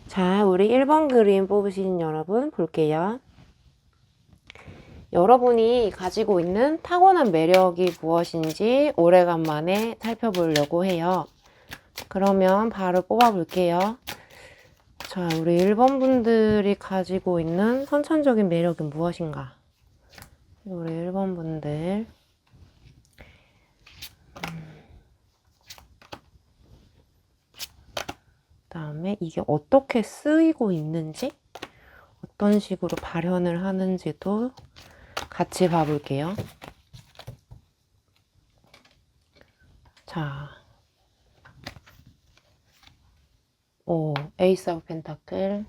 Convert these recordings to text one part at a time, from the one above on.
자, 우리 1번 그림 뽑으신 여러분 볼게요. 여러분이 가지고 있는 타고난 매력이 무엇인지 오래간만에 살펴보려고 해요. 그러면 바로 뽑아볼게요. 자, 우리 1번 분들이 가지고 있는 선천적인 매력은 무엇인가? 우리 1번 분들. 그다음에 이게 어떻게 쓰이고 있는지, 어떤 식으로 발현을 하는지도 같이 봐볼게요. 자, 에이스 오브 펜타클,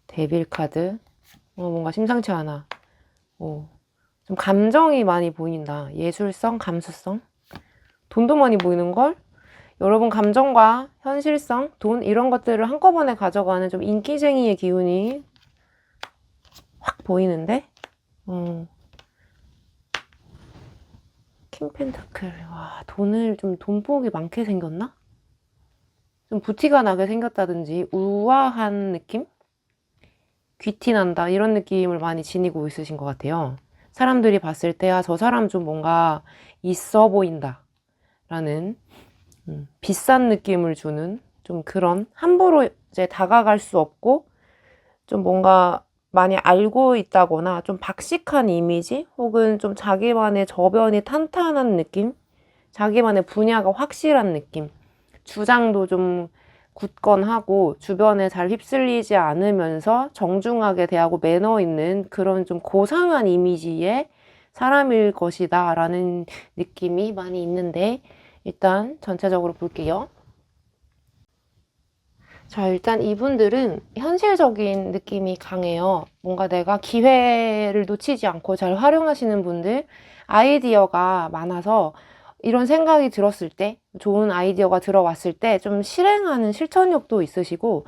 데빌 카드. 뭔가 심상치 않아. 좀 감정이 많이 보인다. 예술성, 감수성. 돈도 많이 보이는걸? 여러분 감정과 현실성, 돈 이런 것들을 한꺼번에 가져가는 좀 인기쟁이의 기운이 확 보이는데? 킹 펜타클. 와, 좀 돈복이 많게 생겼나? 좀 부티가 나게 생겼다든지 우아한 느낌? 귀티 난다 이런 느낌을 많이 지니고 있으신 것 같아요. 사람들이 봤을 때 저 사람 좀 뭔가 있어 보인다 라는 비싼 느낌을 주는 좀 그런 함부로 이제 다가갈 수 없고 좀 뭔가 많이 알고 있다거나 좀 박식한 이미지 혹은 좀 자기만의 저변이 탄탄한 느낌, 자기만의 분야가 확실한 느낌, 주장도 좀 굳건하고 주변에 잘 휩쓸리지 않으면서 정중하게 대하고 매너 있는 그런 좀 고상한 이미지의 사람일 것이다 라는 느낌이 많이 있는데 일단 전체적으로 볼게요. 자, 일단 이분들은 현실적인 느낌이 강해요. 뭔가 내가 기회를 놓치지 않고 잘 활용하시는 분들, 아이디어가 많아서 이런 생각이 들었을 때, 좋은 아이디어가 들어왔을 때 좀 실행하는 실천력도 있으시고,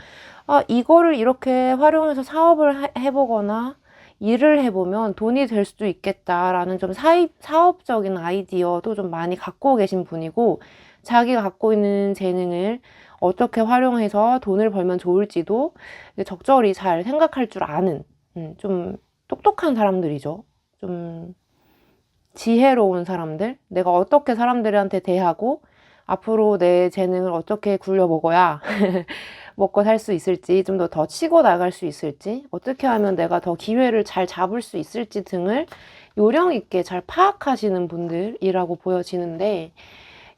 이거를 이렇게 활용해서 사업을 해보거나 일을 해보면 돈이 될 수도 있겠다라는 좀 사업적인 아이디어도 좀 많이 갖고 계신 분이고, 자기가 갖고 있는 재능을 어떻게 활용해서 돈을 벌면 좋을지도 적절히 잘 생각할 줄 아는 좀 똑똑한 사람들이죠. 좀 지혜로운 사람들, 내가 어떻게 사람들한테 대하고 앞으로 내 재능을 어떻게 굴려먹어야 먹고 살 수 있을지, 좀 더 치고 나갈 수 있을지, 어떻게 하면 내가 더 기회를 잘 잡을 수 있을지 등을 요령 있게 잘 파악하시는 분들이라고 보여지는데,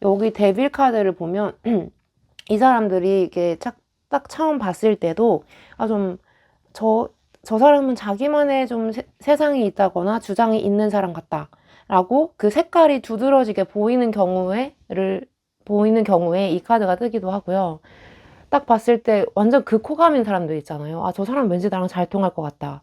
여기 데빌 카드를 보면 이 사람들이 이게 딱 처음 봤을 때도 저 사람은 자기만의 좀 세상이 있다거나 주장이 있는 사람 같다 라고 그 색깔이 두드러지게 보이는 경우에 이 카드가 뜨기도 하고요. 딱 봤을 때 완전 극호감인 사람들 있잖아요. 저 사람 왠지 나랑 잘 통할 것 같다.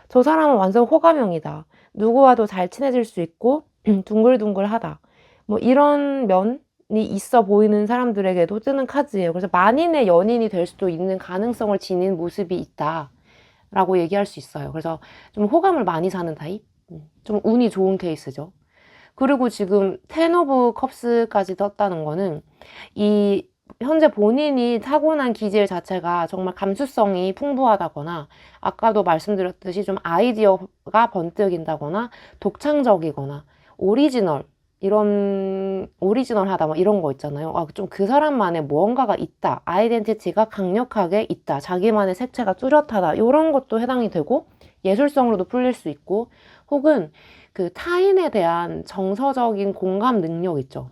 저 사람은 완전 호감형이다. 누구와도 잘 친해질 수 있고 둥글둥글하다. 뭐 이런 면이 있어 보이는 사람들에게도 뜨는 카드예요. 그래서 만인의 연인이 될 수도 있는 가능성을 지닌 모습이 있다 라고 얘기할 수 있어요. 그래서 좀 호감을 많이 사는 타입? 좀 운이 좋은 케이스죠. 그리고 지금 텐 오브 컵스까지 떴다는 거는 이 현재 본인이 타고난 기질 자체가 정말 감수성이 풍부하다거나, 아까도 말씀드렸듯이 좀 아이디어가 번뜩인다거나, 독창적이거나, 오리지널하다, 뭐 이런 거 있잖아요. 좀 그 사람만의 무언가가 있다. 아이덴티티가 강력하게 있다. 자기만의 색채가 뚜렷하다. 이런 것도 해당이 되고, 예술성으로도 풀릴 수 있고, 혹은 그 타인에 대한 정서적인 공감 능력 있죠.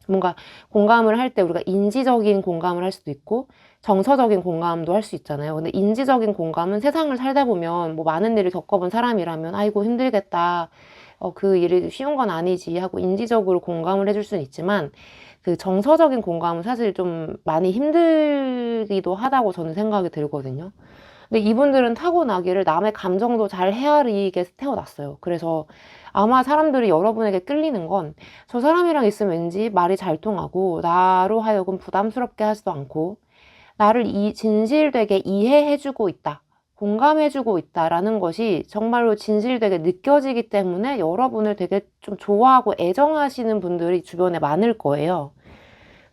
뭔가 공감을 할 때 우리가 인지적인 공감을 할 수도 있고 정서적인 공감도 할 수 있잖아요. 근데 인지적인 공감은 세상을 살다 보면 뭐 많은 일을 겪어본 사람이라면 아이고 힘들겠다. 그 일이 쉬운 건 아니지 하고 인지적으로 공감을 해줄 수는 있지만 그 정서적인 공감은 사실 좀 많이 힘들기도 하다고 저는 생각이 들거든요. 근데 이분들은 타고나기를 남의 감정도 잘 헤아리게 태어났어요. 그래서 아마 사람들이 여러분에게 끌리는 건 저 사람이랑 있으면 왠지 말이 잘 통하고 나로 하여금 부담스럽게 하지도 않고 나를 진실되게 이해해주고 있다. 공감해주고 있다라는 것이 정말로 진실되게 느껴지기 때문에 여러분을 되게 좀 좋아하고 애정하시는 분들이 주변에 많을 거예요.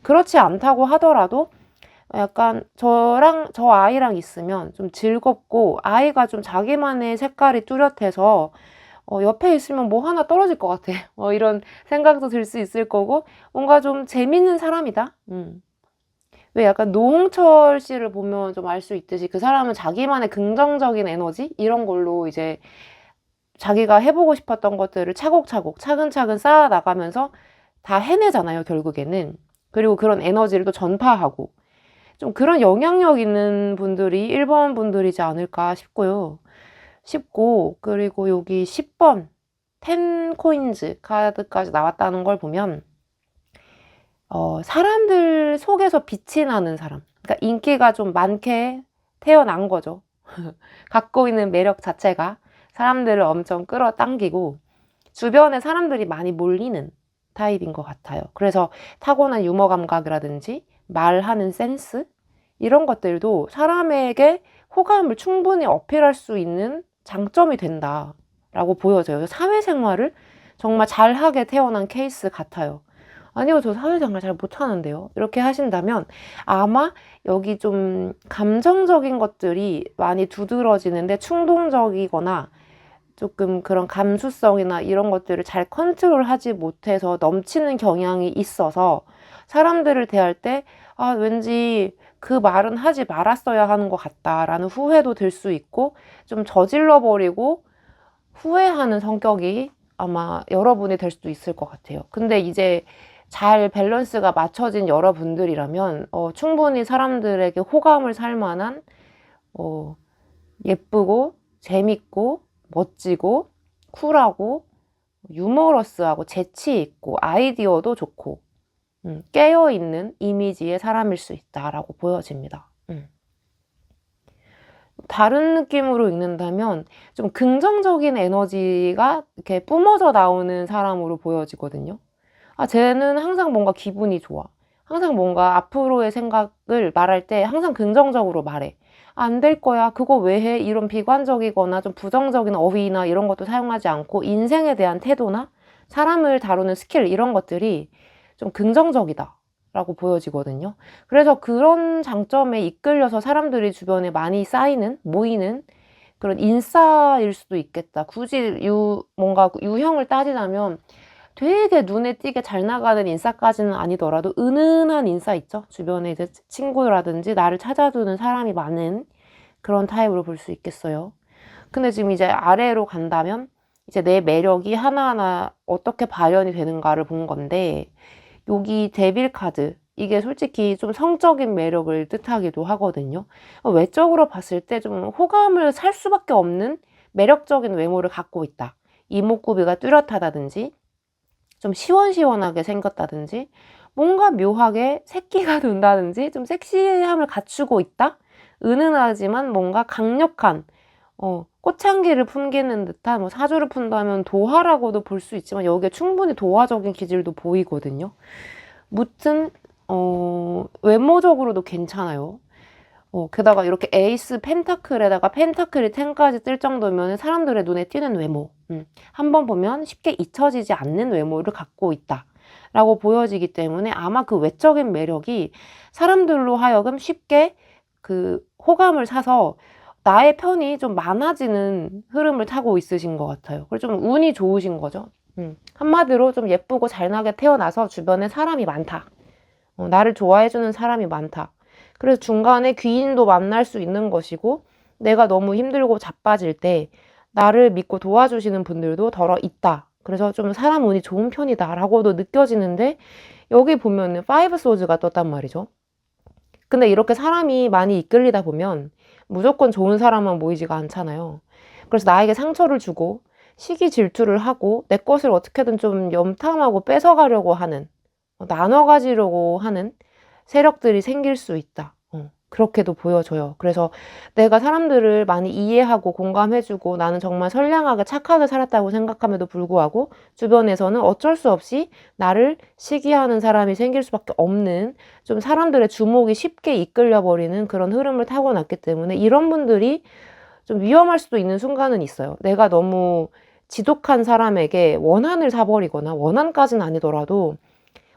그렇지 않다고 하더라도 약간 저 아이랑 있으면 좀 즐겁고 아이가 좀 자기만의 색깔이 뚜렷해서 옆에 있으면 뭐 하나 떨어질 것 같아. 이런 생각도 들 수 있을 거고 뭔가 좀 재밌는 사람이다. 왜 약간 노홍철 씨를 보면 좀 알 수 있듯이 그 사람은 자기만의 긍정적인 에너지 이런 걸로 이제 자기가 해보고 싶었던 것들을 차곡차곡 차근차근 쌓아 나가면서 다 해내잖아요, 결국에는. 그리고 그런 에너지를 또 전파하고 좀 그런 영향력 있는 분들이 1번 분들이지 않을까 싶고, 그리고 여기 10번 10코인즈 카드까지 나왔다는 걸 보면 사람들 속에서 빛이 나는 사람, 그러니까 인기가 좀 많게 태어난 거죠. 갖고 있는 매력 자체가 사람들을 엄청 끌어당기고 주변에 사람들이 많이 몰리는 타입인 것 같아요. 그래서 타고난 유머 감각이라든지 말하는 센스 이런 것들도 사람에게 호감을 충분히 어필할 수 있는 장점이 된다라고 보여져요. 사회생활을 정말 잘하게 태어난 케이스 같아요. 아니요, 저 사회생활 잘 못하는데요. 이렇게 하신다면 아마 여기 좀 감정적인 것들이 많이 두드러지는데 충동적이거나 조금 그런 감수성이나 이런 것들을 잘 컨트롤하지 못해서 넘치는 경향이 있어서 사람들을 대할 때 왠지 그 말은 하지 말았어야 하는 것 같다라는 후회도 들 수 있고 좀 저질러버리고 후회하는 성격이 아마 여러분이 될 수도 있을 것 같아요. 근데 이제 잘 밸런스가 맞춰진 여러분들이라면 충분히 사람들에게 호감을 살 만한 예쁘고 재밌고 멋지고 쿨하고 유머러스하고 재치 있고 아이디어도 좋고 깨어있는 이미지의 사람일 수 있다라고 보여집니다. 다른 느낌으로 읽는다면 좀 긍정적인 에너지가 이렇게 뿜어져 나오는 사람으로 보여지거든요. 쟤는 항상 뭔가 기분이 좋아. 항상 뭔가 앞으로의 생각을 말할 때 항상 긍정적으로 말해. 안 될 거야. 그거 왜 해? 이런 비관적이거나 좀 부정적인 어휘나 이런 것도 사용하지 않고 인생에 대한 태도나 사람을 다루는 스킬 이런 것들이 좀 긍정적이다 라고 보여지거든요. 그래서 그런 장점에 이끌려서 사람들이 주변에 많이 모이는 그런 인싸일 수도 있겠다. 굳이 뭔가 유형을 따지자면 되게 눈에 띄게 잘 나가는 인싸까지는 아니더라도 은은한 인싸 있죠? 주변에 이제 친구라든지 나를 찾아주는 사람이 많은 그런 타입으로 볼 수 있겠어요. 근데 지금 이제 아래로 간다면 이제 내 매력이 하나하나 어떻게 발현이 되는가를 본 건데 여기 데빌 카드 이게 솔직히 좀 성적인 매력을 뜻하기도 하거든요. 외적으로 봤을 때 좀 호감을 살 수밖에 없는 매력적인 외모를 갖고 있다. 이목구비가 뚜렷하다든지 좀 시원시원하게 생겼다든지 뭔가 묘하게 새끼가 돈다든지 좀 섹시함을 갖추고 있다? 은은하지만 뭔가 강력한 꽃향기를 품기는 듯한 사주를 푼다면 도화라고도 볼 수 있지만 여기에 충분히 도화적인 기질도 보이거든요. 무튼 외모적으로도 괜찮아요. 게다가 이렇게 에이스 펜타클에다가 펜타클이 10까지 뜰 정도면 사람들의 눈에 띄는 외모. 한번 보면 쉽게 잊혀지지 않는 외모를 갖고 있다. 라고 보여지기 때문에 아마 그 외적인 매력이 사람들로 하여금 쉽게 그 호감을 사서 나의 편이 좀 많아지는 흐름을 타고 있으신 것 같아요. 그래서 좀 운이 좋으신 거죠. 한마디로 좀 예쁘고 잘나게 태어나서 주변에 사람이 많다. 나를 좋아해주는 사람이 많다. 그래서 중간에 귀인도 만날 수 있는 것이고, 내가 너무 힘들고 자빠질 때 나를 믿고 도와주시는 분들도 덜어 있다. 그래서 좀 사람 운이 좋은 편이다 라고도 느껴지는데, 여기 보면은 파이브 소즈가 떴단 말이죠. 근데 이렇게 사람이 많이 이끌리다 보면 무조건 좋은 사람만 모이지가 않잖아요. 그래서 나에게 상처를 주고 시기 질투를 하고 내 것을 어떻게든 좀 염탐하고 뺏어가려고 하는, 나눠 가지려고 하는 세력들이 생길 수 있다. 그렇게도 보여져요. 그래서 내가 사람들을 많이 이해하고 공감해주고 나는 정말 선량하게 착하게 살았다고 생각함에도 불구하고 주변에서는 어쩔 수 없이 나를 시기하는 사람이 생길 수밖에 없는, 좀 사람들의 주목이 쉽게 이끌려버리는 그런 흐름을 타고났기 때문에 이런 분들이 좀 위험할 수도 있는 순간은 있어요. 내가 너무 지독한 사람에게 원한을 사버리거나, 원한까지는 아니더라도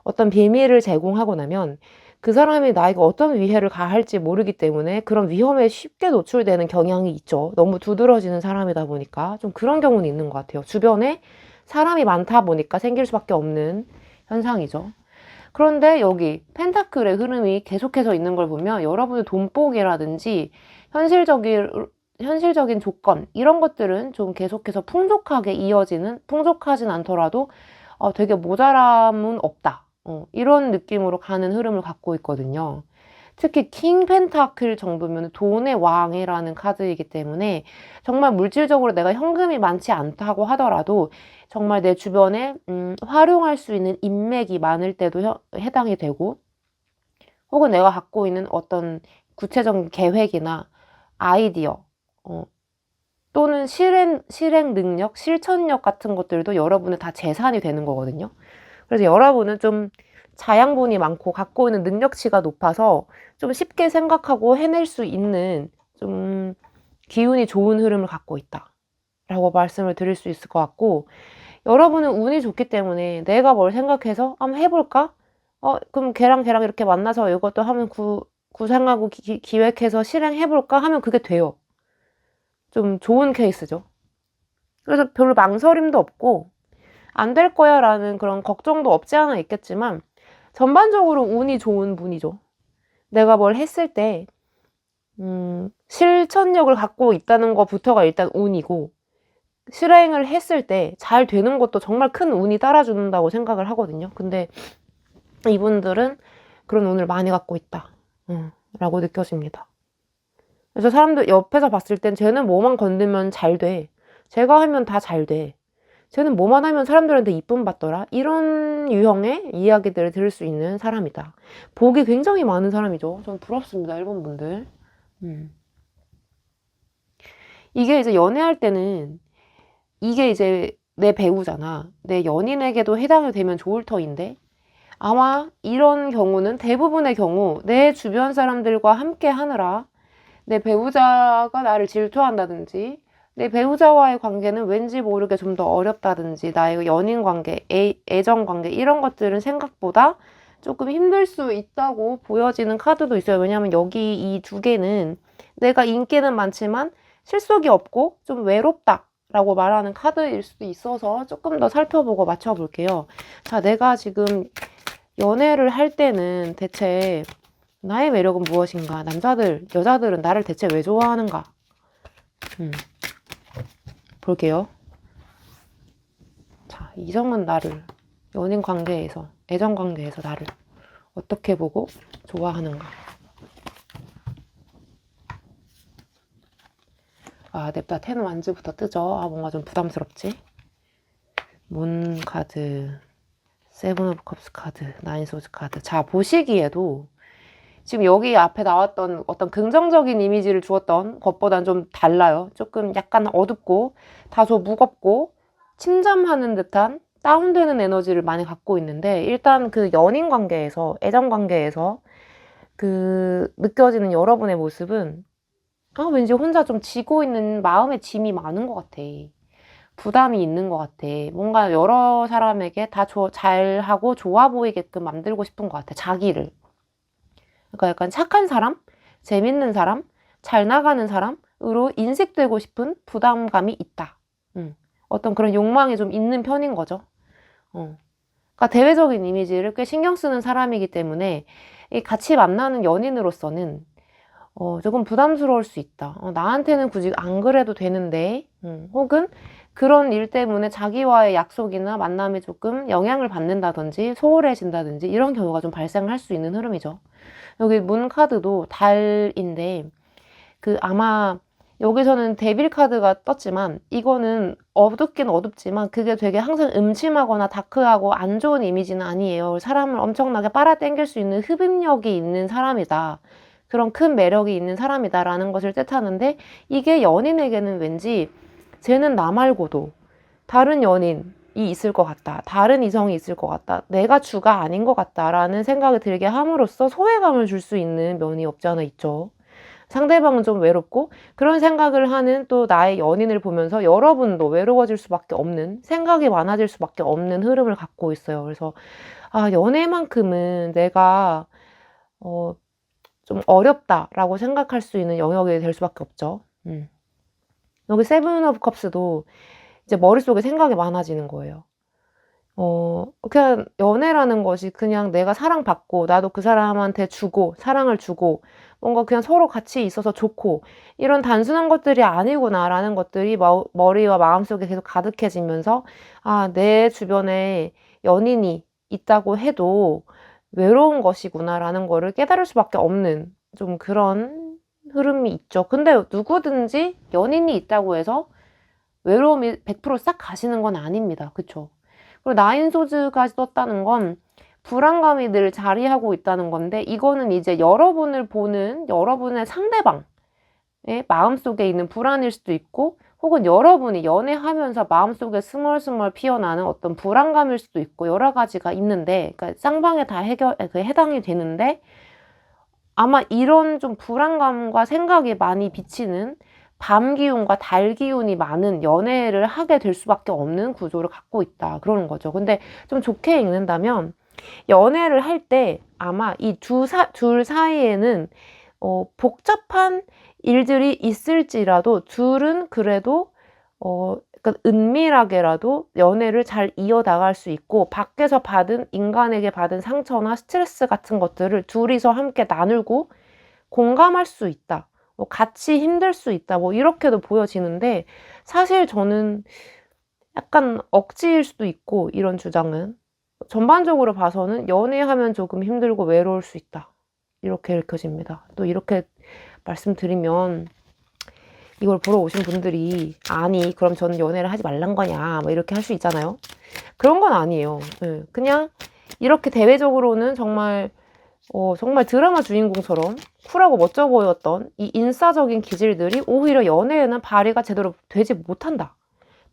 어떤 비밀을 제공하고 나면 그 사람이 나에게 어떤 위해를 가할지 모르기 때문에 그런 위험에 쉽게 노출되는 경향이 있죠. 너무 두드러지는 사람이다 보니까 좀 그런 경우는 있는 것 같아요. 주변에 사람이 많다 보니까 생길 수밖에 없는 현상이죠. 그런데 여기 펜타클의 흐름이 계속해서 있는 걸 보면 여러분의 돈복이라든지 현실적인 조건, 이런 것들은 좀 계속해서 풍족하게 이어지는, 풍족하진 않더라도 되게 모자람은 없다. 이런 느낌으로 가는 흐름을 갖고 있거든요. 특히 킹 펜타클 정도면 돈의 왕이라는 카드이기 때문에 정말 물질적으로 내가 현금이 많지 않다고 하더라도 정말 내 주변에 활용할 수 있는 인맥이 많을 때도 해당이 되고, 혹은 내가 갖고 있는 어떤 구체적인 계획이나 아이디어, 또는 실행 능력, 실천력 같은 것들도 여러분의 다 재산이 되는 거거든요. 그래서 여러분은 좀 자양분이 많고 갖고 있는 능력치가 높아서 좀 쉽게 생각하고 해낼 수 있는 좀 기운이 좋은 흐름을 갖고 있다 라고 말씀을 드릴 수 있을 것 같고, 여러분은 운이 좋기 때문에 내가 뭘 생각해서 한번 해볼까? 그럼 걔랑 이렇게 만나서 이것도 하면 구상하고 기획해서 실행해볼까 하면 그게 돼요. 좀 좋은 케이스죠. 그래서 별로 망설임도 없고 안 될 거야 라는 그런 걱정도 없지 않아 있겠지만 전반적으로 운이 좋은 분이죠. 내가 뭘 했을 때 실천력을 갖고 있다는 것부터가 일단 운이고, 실행을 했을 때 잘 되는 것도 정말 큰 운이 따라준다고 생각을 하거든요. 근데 이분들은 그런 운을 많이 갖고 있다 라고 느껴집니다. 그래서 사람들 옆에서 봤을 땐 쟤는 뭐만 건들면 잘 돼, 제가 하면 다 잘 돼, 쟤는 뭐만 하면 사람들한테 이쁨 받더라, 이런 유형의 이야기들을 들을 수 있는 사람이다. 복이 굉장히 많은 사람이죠. 전 부럽습니다, 일본 분들. 이게 이제 연애할 때는 이게 이제 내 배우잖아, 내 연인에게도 해당이 되면 좋을 터인데, 아마 이런 경우는 대부분의 경우 내 주변 사람들과 함께 하느라 내 배우자가 나를 질투한다든지, 내 배우자와의 관계는 왠지 모르게 좀 더 어렵다든지, 나의 연인 관계, 애정 관계, 이런 것들은 생각보다 조금 힘들 수 있다고 보여지는 카드도 있어요. 왜냐하면 여기 이 두 개는 내가 인기는 많지만 실속이 없고 좀 외롭다 라고 말하는 카드일 수도 있어서 조금 더 살펴보고 맞춰볼게요. 자, 내가 지금 연애를 할 때는 대체 나의 매력은 무엇인가? 여자들은 나를 대체 왜 좋아하는가? 볼게요. 자, 이성은 나를 연인 관계에서, 애정 관계에서 나를 어떻게 보고 좋아하는가? 냅다 텐 완즈부터 뜨죠. 뭔가 좀 부담스럽지? 문 카드, 세븐 오브 컵스 카드, 나인 소즈 카드. 자, 보시기에도 지금 여기 앞에 나왔던 어떤 긍정적인 이미지를 주었던 것보다는 좀 달라요. 조금 약간 어둡고 다소 무겁고 침잠하는 듯한 다운되는 에너지를 많이 갖고 있는데, 일단 그 연인 관계에서, 애정 관계에서 그 느껴지는 여러분의 모습은 왠지 혼자 좀 지고 있는 마음의 짐이 많은 것 같아. 부담이 있는 것 같아. 뭔가 여러 사람에게 다 잘하고 좋아 보이게끔 만들고 싶은 것 같아. 자기를. 그러니까 약간 착한 사람, 재밌는 사람, 잘 나가는 사람으로 인식되고 싶은 부담감이 있다. 어떤 그런 욕망이 좀 있는 편인 거죠. 그러니까 대외적인 이미지를 꽤 신경 쓰는 사람이기 때문에 같이 만나는 연인으로서는 조금 부담스러울 수 있다. 나한테는 굳이 안 그래도 되는데, 혹은 그런 일 때문에 자기와의 약속이나 만남이 조금 영향을 받는다든지 소홀해진다든지 이런 경우가 좀 발생할 수 있는 흐름이죠. 여기 문 카드도 달인데 아마 여기서는 데빌 카드가 떴지만 이거는 어둡긴 어둡지만 그게 되게 항상 음침하거나 다크하고 안 좋은 이미지는 아니에요. 사람을 엄청나게 빨아당길 수 있는 흡입력이 있는 사람이다. 그런 큰 매력이 있는 사람이다 라는 것을 뜻하는데, 이게 연인에게는 왠지 쟤는 나 말고도 다른 연인이 있을 것 같다. 다른 이성이 있을 것 같다. 내가 주가 아닌 것 같다 라는 생각이 들게 함으로써 소외감을 줄 수 있는 면이 없지 않아 있죠. 상대방은 좀 외롭고 그런 생각을 하는 또 나의 연인을 보면서 여러분도 외로워질 수밖에 없는, 생각이 많아질 수밖에 없는 흐름을 갖고 있어요. 그래서 연애만큼은 내가 좀 어렵다라고 생각할 수 있는 영역이 될 수밖에 없죠. 여기 세븐 오브 컵스도 이제 머릿속에 생각이 많아지는 거예요. 그냥 연애라는 것이 그냥 내가 사랑받고 나도 그 사람한테 주고 사랑을 주고 뭔가 그냥 서로 같이 있어서 좋고 이런 단순한 것들이 아니구나라는 것들이 머리와 마음속에 계속 가득해지면서 내 주변에 연인이 있다고 해도 외로운 것이구나라는 거를 깨달을 수밖에 없는 좀 그런 흐름이 있죠. 근데 누구든지 연인이 있다고 해서 외로움이 100%싹 가시는 건 아닙니다. 그쵸? 그리고 나인 소즈까지 떴다는 건 불안감이 늘 자리하고 있다는 건데, 이거는 이제 여러분을 보는 여러분의 상대방의 마음속에 있는 불안일 수도 있고, 혹은 여러분이 연애하면서 마음속에 스멀스멀 피어나는 어떤 불안감일 수도 있고, 여러 가지가 있는데, 그러니까 쌍방에 다 해당이 되는데, 아마 이런 좀 불안감과 생각이 많이 비치는 밤 기운과 달 기운이 많은 연애를 하게 될 수밖에 없는 구조를 갖고 있다. 그러는 거죠. 근데 좀 좋게 읽는다면 연애를 할 때 아마 이 둘 사이에는 복잡한 일들이 있을지라도 둘은 그래도 약간 은밀하게라도 연애를 잘 이어나갈 수 있고, 밖에서 인간에게 받은 상처나 스트레스 같은 것들을 둘이서 함께 나누고 공감할 수 있다. 같이 힘들 수 있다. 이렇게도 보여지는데, 사실 저는 약간 억지일 수도 있고, 이런 주장은. 전반적으로 봐서는 연애하면 조금 힘들고 외로울 수 있다. 이렇게 읽혀집니다. 또 이렇게 말씀드리면 이걸 보러 오신 분들이 아니 그럼 저는 연애를 하지 말란 거냐 이렇게 할 수 있잖아요. 그런 건 아니에요. 그냥 이렇게 대외적으로는 정말 드라마 주인공처럼 쿨하고 멋져 보였던 이 인싸적인 기질들이 오히려 연애에는 발휘가 제대로 되지 못한다.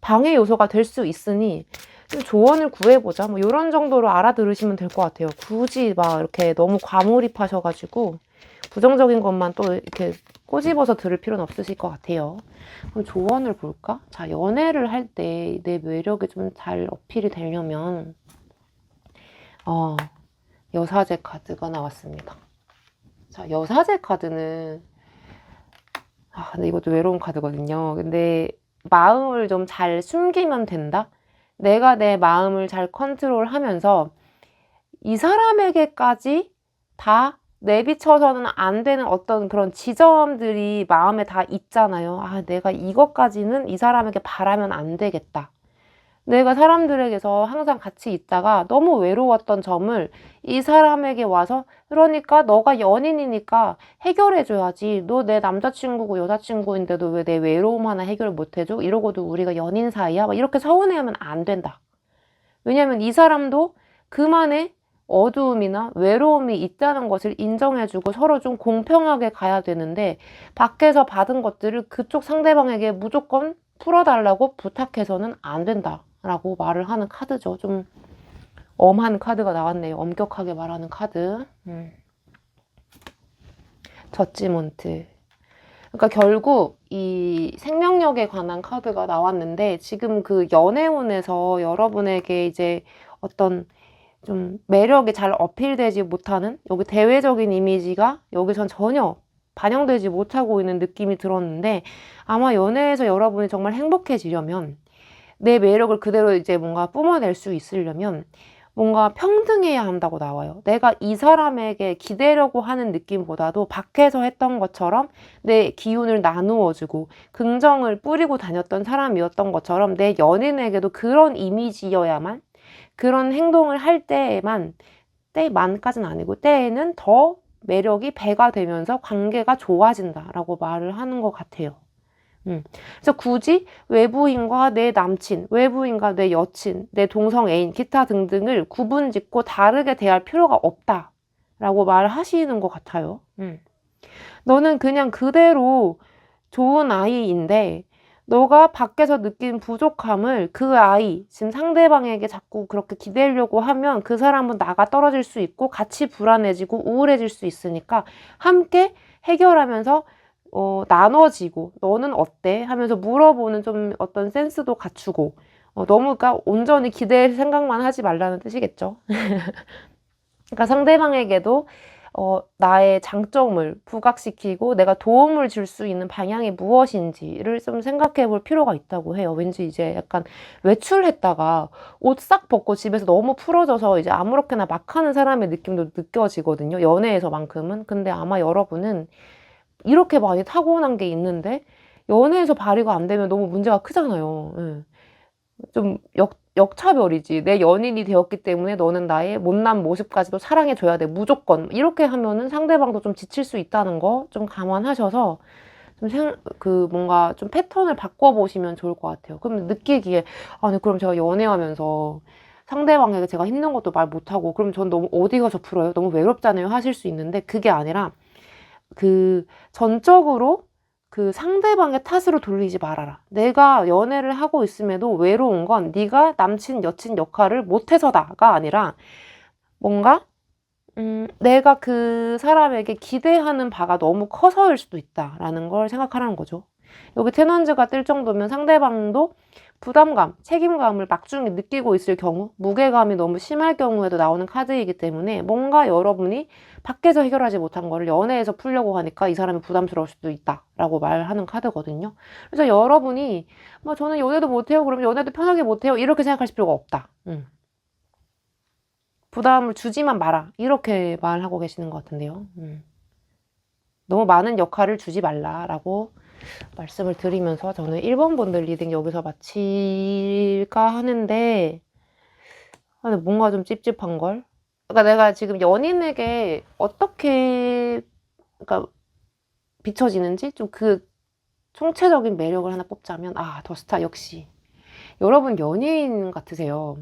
방해 요소가 될 수 있으니 좀 조언을 구해보자. 이런 정도로 알아들으시면 될 것 같아요. 굳이 이렇게 너무 과몰입하셔가지고 부정적인 것만 또 이렇게 꼬집어서 들을 필요는 없으실 것 같아요. 그럼 조언을 볼까? 자, 연애를 할 때 내 매력이 좀 잘 어필이 되려면 여사제 카드가 나왔습니다. 자, 여사제 카드는 근데 이것도 외로운 카드거든요. 근데 마음을 좀 잘 숨기면 된다? 내가 내 마음을 잘 컨트롤하면서 이 사람에게까지 다 내비쳐서는 안 되는 어떤 그런 지점들이 마음에 다 있잖아요. 내가 이것까지는 이 사람에게 바라면 안 되겠다. 내가 사람들에게서 항상 같이 있다가 너무 외로웠던 점을 이 사람에게 와서, 그러니까 너가 연인이니까 해결해줘야지. 너 내 남자친구고 여자친구인데도 왜 내 외로움 하나 해결 못해줘? 이러고도 우리가 연인 사이야? 이렇게 서운해하면 안 된다. 왜냐면 이 사람도 그만의 어두움이나 외로움이 있다는 것을 인정해주고 서로 좀 공평하게 가야 되는데, 밖에서 받은 것들을 그쪽 상대방에게 무조건 풀어달라고 부탁해서는 안 된다 라고 말을 하는 카드죠. 좀 엄한 카드가 나왔네요. 엄격하게 말하는 카드. 저지먼트. 그러니까 결국 이 이 생명력에 관한 카드가 나왔는데 지금 그 연애운에서 여러분에게 이제 어떤 좀 매력이 잘 어필되지 못하는 여기 대외적인 이미지가 여기선 전혀 반영되지 못하고 있는 느낌이 들었는데 아마 연애에서 여러분이 정말 행복해지려면 내 매력을 그대로 이제 뭔가 뿜어낼 수 있으려면 뭔가 평등해야 한다고 나와요. 내가 이 사람에게 기대려고 하는 느낌보다도 밖에서 했던 것처럼 내 기운을 나누어주고 긍정을 뿌리고 다녔던 사람이었던 것처럼 내 연인에게도 그런 이미지여야만 그런 행동을 할 때에만 때만까지는 아니고 때에는 더 매력이 배가 되면서 관계가 좋아진다라고 말을 하는 것 같아요. 그래서 굳이 외부인과 내 남친, 외부인과 내 여친, 내 동성 애인, 기타 등등을 구분짓고 다르게 대할 필요가 없다라고 말하시는 것 같아요. 너는 그냥 그대로 좋은 아이인데 너가 밖에서 느낀 부족함을 그 아이, 지금 상대방에게 자꾸 그렇게 기대려고 하면 그 사람은 나가 떨어질 수 있고 같이 불안해지고 우울해질 수 있으니까 함께 해결하면서 나눠지고 너는 어때? 하면서 물어보는 좀 어떤 센스도 갖추고 너무 그러니까 온전히 기댈 생각만 하지 말라는 뜻이겠죠. 그러니까 상대방에게도 나의 장점을 부각시키고 내가 도움을 줄 수 있는 방향이 무엇인지를 좀 생각해 볼 필요가 있다고 해요. 왠지 이제 약간 외출했다가 옷 싹 벗고 집에서 너무 풀어져서 이제 아무렇게나 막 하는 사람의 느낌도 느껴지거든요. 연애에서만큼은. 근데 아마 여러분은 이렇게 많이 타고난 게 있는데 연애에서 발휘가 안 되면 너무 문제가 크잖아요. 예. 좀 역차별이지. 내 연인이 되었기 때문에 너는 나의 못난 모습까지도 사랑해줘야 돼. 무조건. 이렇게 하면은 상대방도 좀 지칠 수 있다는 거 좀 감안하셔서 뭔가 좀 패턴을 바꿔보시면 좋을 것 같아요. 그럼 느끼기에, 아니, 그럼 제가 연애하면서 상대방에게 제가 힘든 것도 말 못하고, 그럼 전 너무 어디 가서 풀어요? 너무 외롭잖아요. 하실 수 있는데, 그게 아니라, 전적으로 그 상대방의 탓으로 돌리지 말아라. 내가 연애를 하고 있음에도 외로운 건 네가 남친, 여친 역할을 못해서다가 아니라 뭔가 내가 그 사람에게 기대하는 바가 너무 커서일 수도 있다라는 걸 생각하라는 거죠. 여기 텐원즈가 뜰 정도면 상대방도 부담감, 책임감을 막중히 느끼고 있을 경우, 무게감이 너무 심할 경우에도 나오는 카드이기 때문에 뭔가 여러분이 밖에서 해결하지 못한 거를 연애에서 풀려고 하니까 이 사람이 부담스러울 수도 있다라고 말하는 카드거든요. 그래서 여러분이 저는 연애도 못해요. 그러면 연애도 편하게 못해요. 이렇게 생각하실 필요가 없다. 부담을 주지만 마라. 이렇게 말하고 계시는 것 같은데요. 너무 많은 역할을 주지 말라라고 말씀을 드리면서 저는 1번 분들 리딩 여기서 마칠까 하는데 뭔가 좀 찝찝한걸? 그러니까 내가 지금 연인에게 어떻게 그러니까 비춰지는지 좀 그 총체적인 매력을 하나 뽑자면 더 스타 역시 여러분 연예인 같으세요.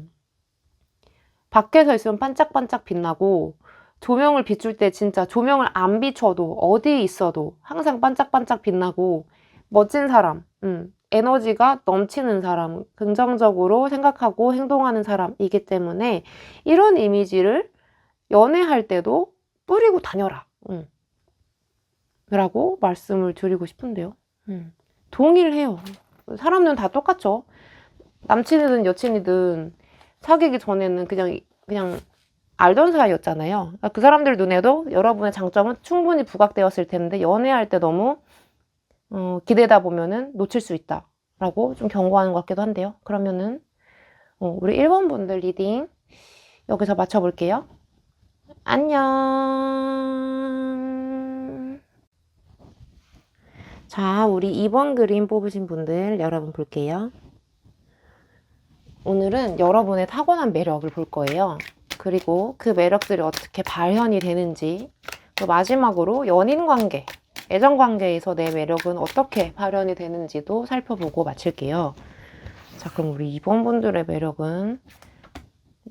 밖에서 있으면 반짝반짝 빛나고 조명을 비출 때 진짜 조명을 안 비춰도 어디 있어도 항상 반짝반짝 빛나고 멋진 사람, 에너지가 넘치는 사람, 긍정적으로 생각하고 행동하는 사람이기 때문에 이런 이미지를 연애할 때도 뿌리고 다녀라. 라고 말씀을 드리고 싶은데요. 동일해요. 사람들은 다 똑같죠. 남친이든 여친이든 사귀기 전에는 그냥 알던 사이였잖아요. 그러니까 그 사람들 눈에도 여러분의 장점은 충분히 부각되었을 텐데 연애할 때 너무 기대다 보면은 놓칠 수 있다라고 좀 경고하는 것 같기도 한데요. 그러면은 우리 1번 분들 리딩 여기서 마쳐볼게요. 안녕. 자, 우리 2번 그림 뽑으신 분들 여러분 볼게요. 오늘은 여러분의 타고난 매력을 볼 거예요. 그리고 그 매력들이 어떻게 발현이 되는지, 또 마지막으로 연인 관계, 애정 관계에서 내 매력은 어떻게 발현이 되는지도 살펴보고 마칠게요. 자, 그럼 우리 2번 분들의 매력은,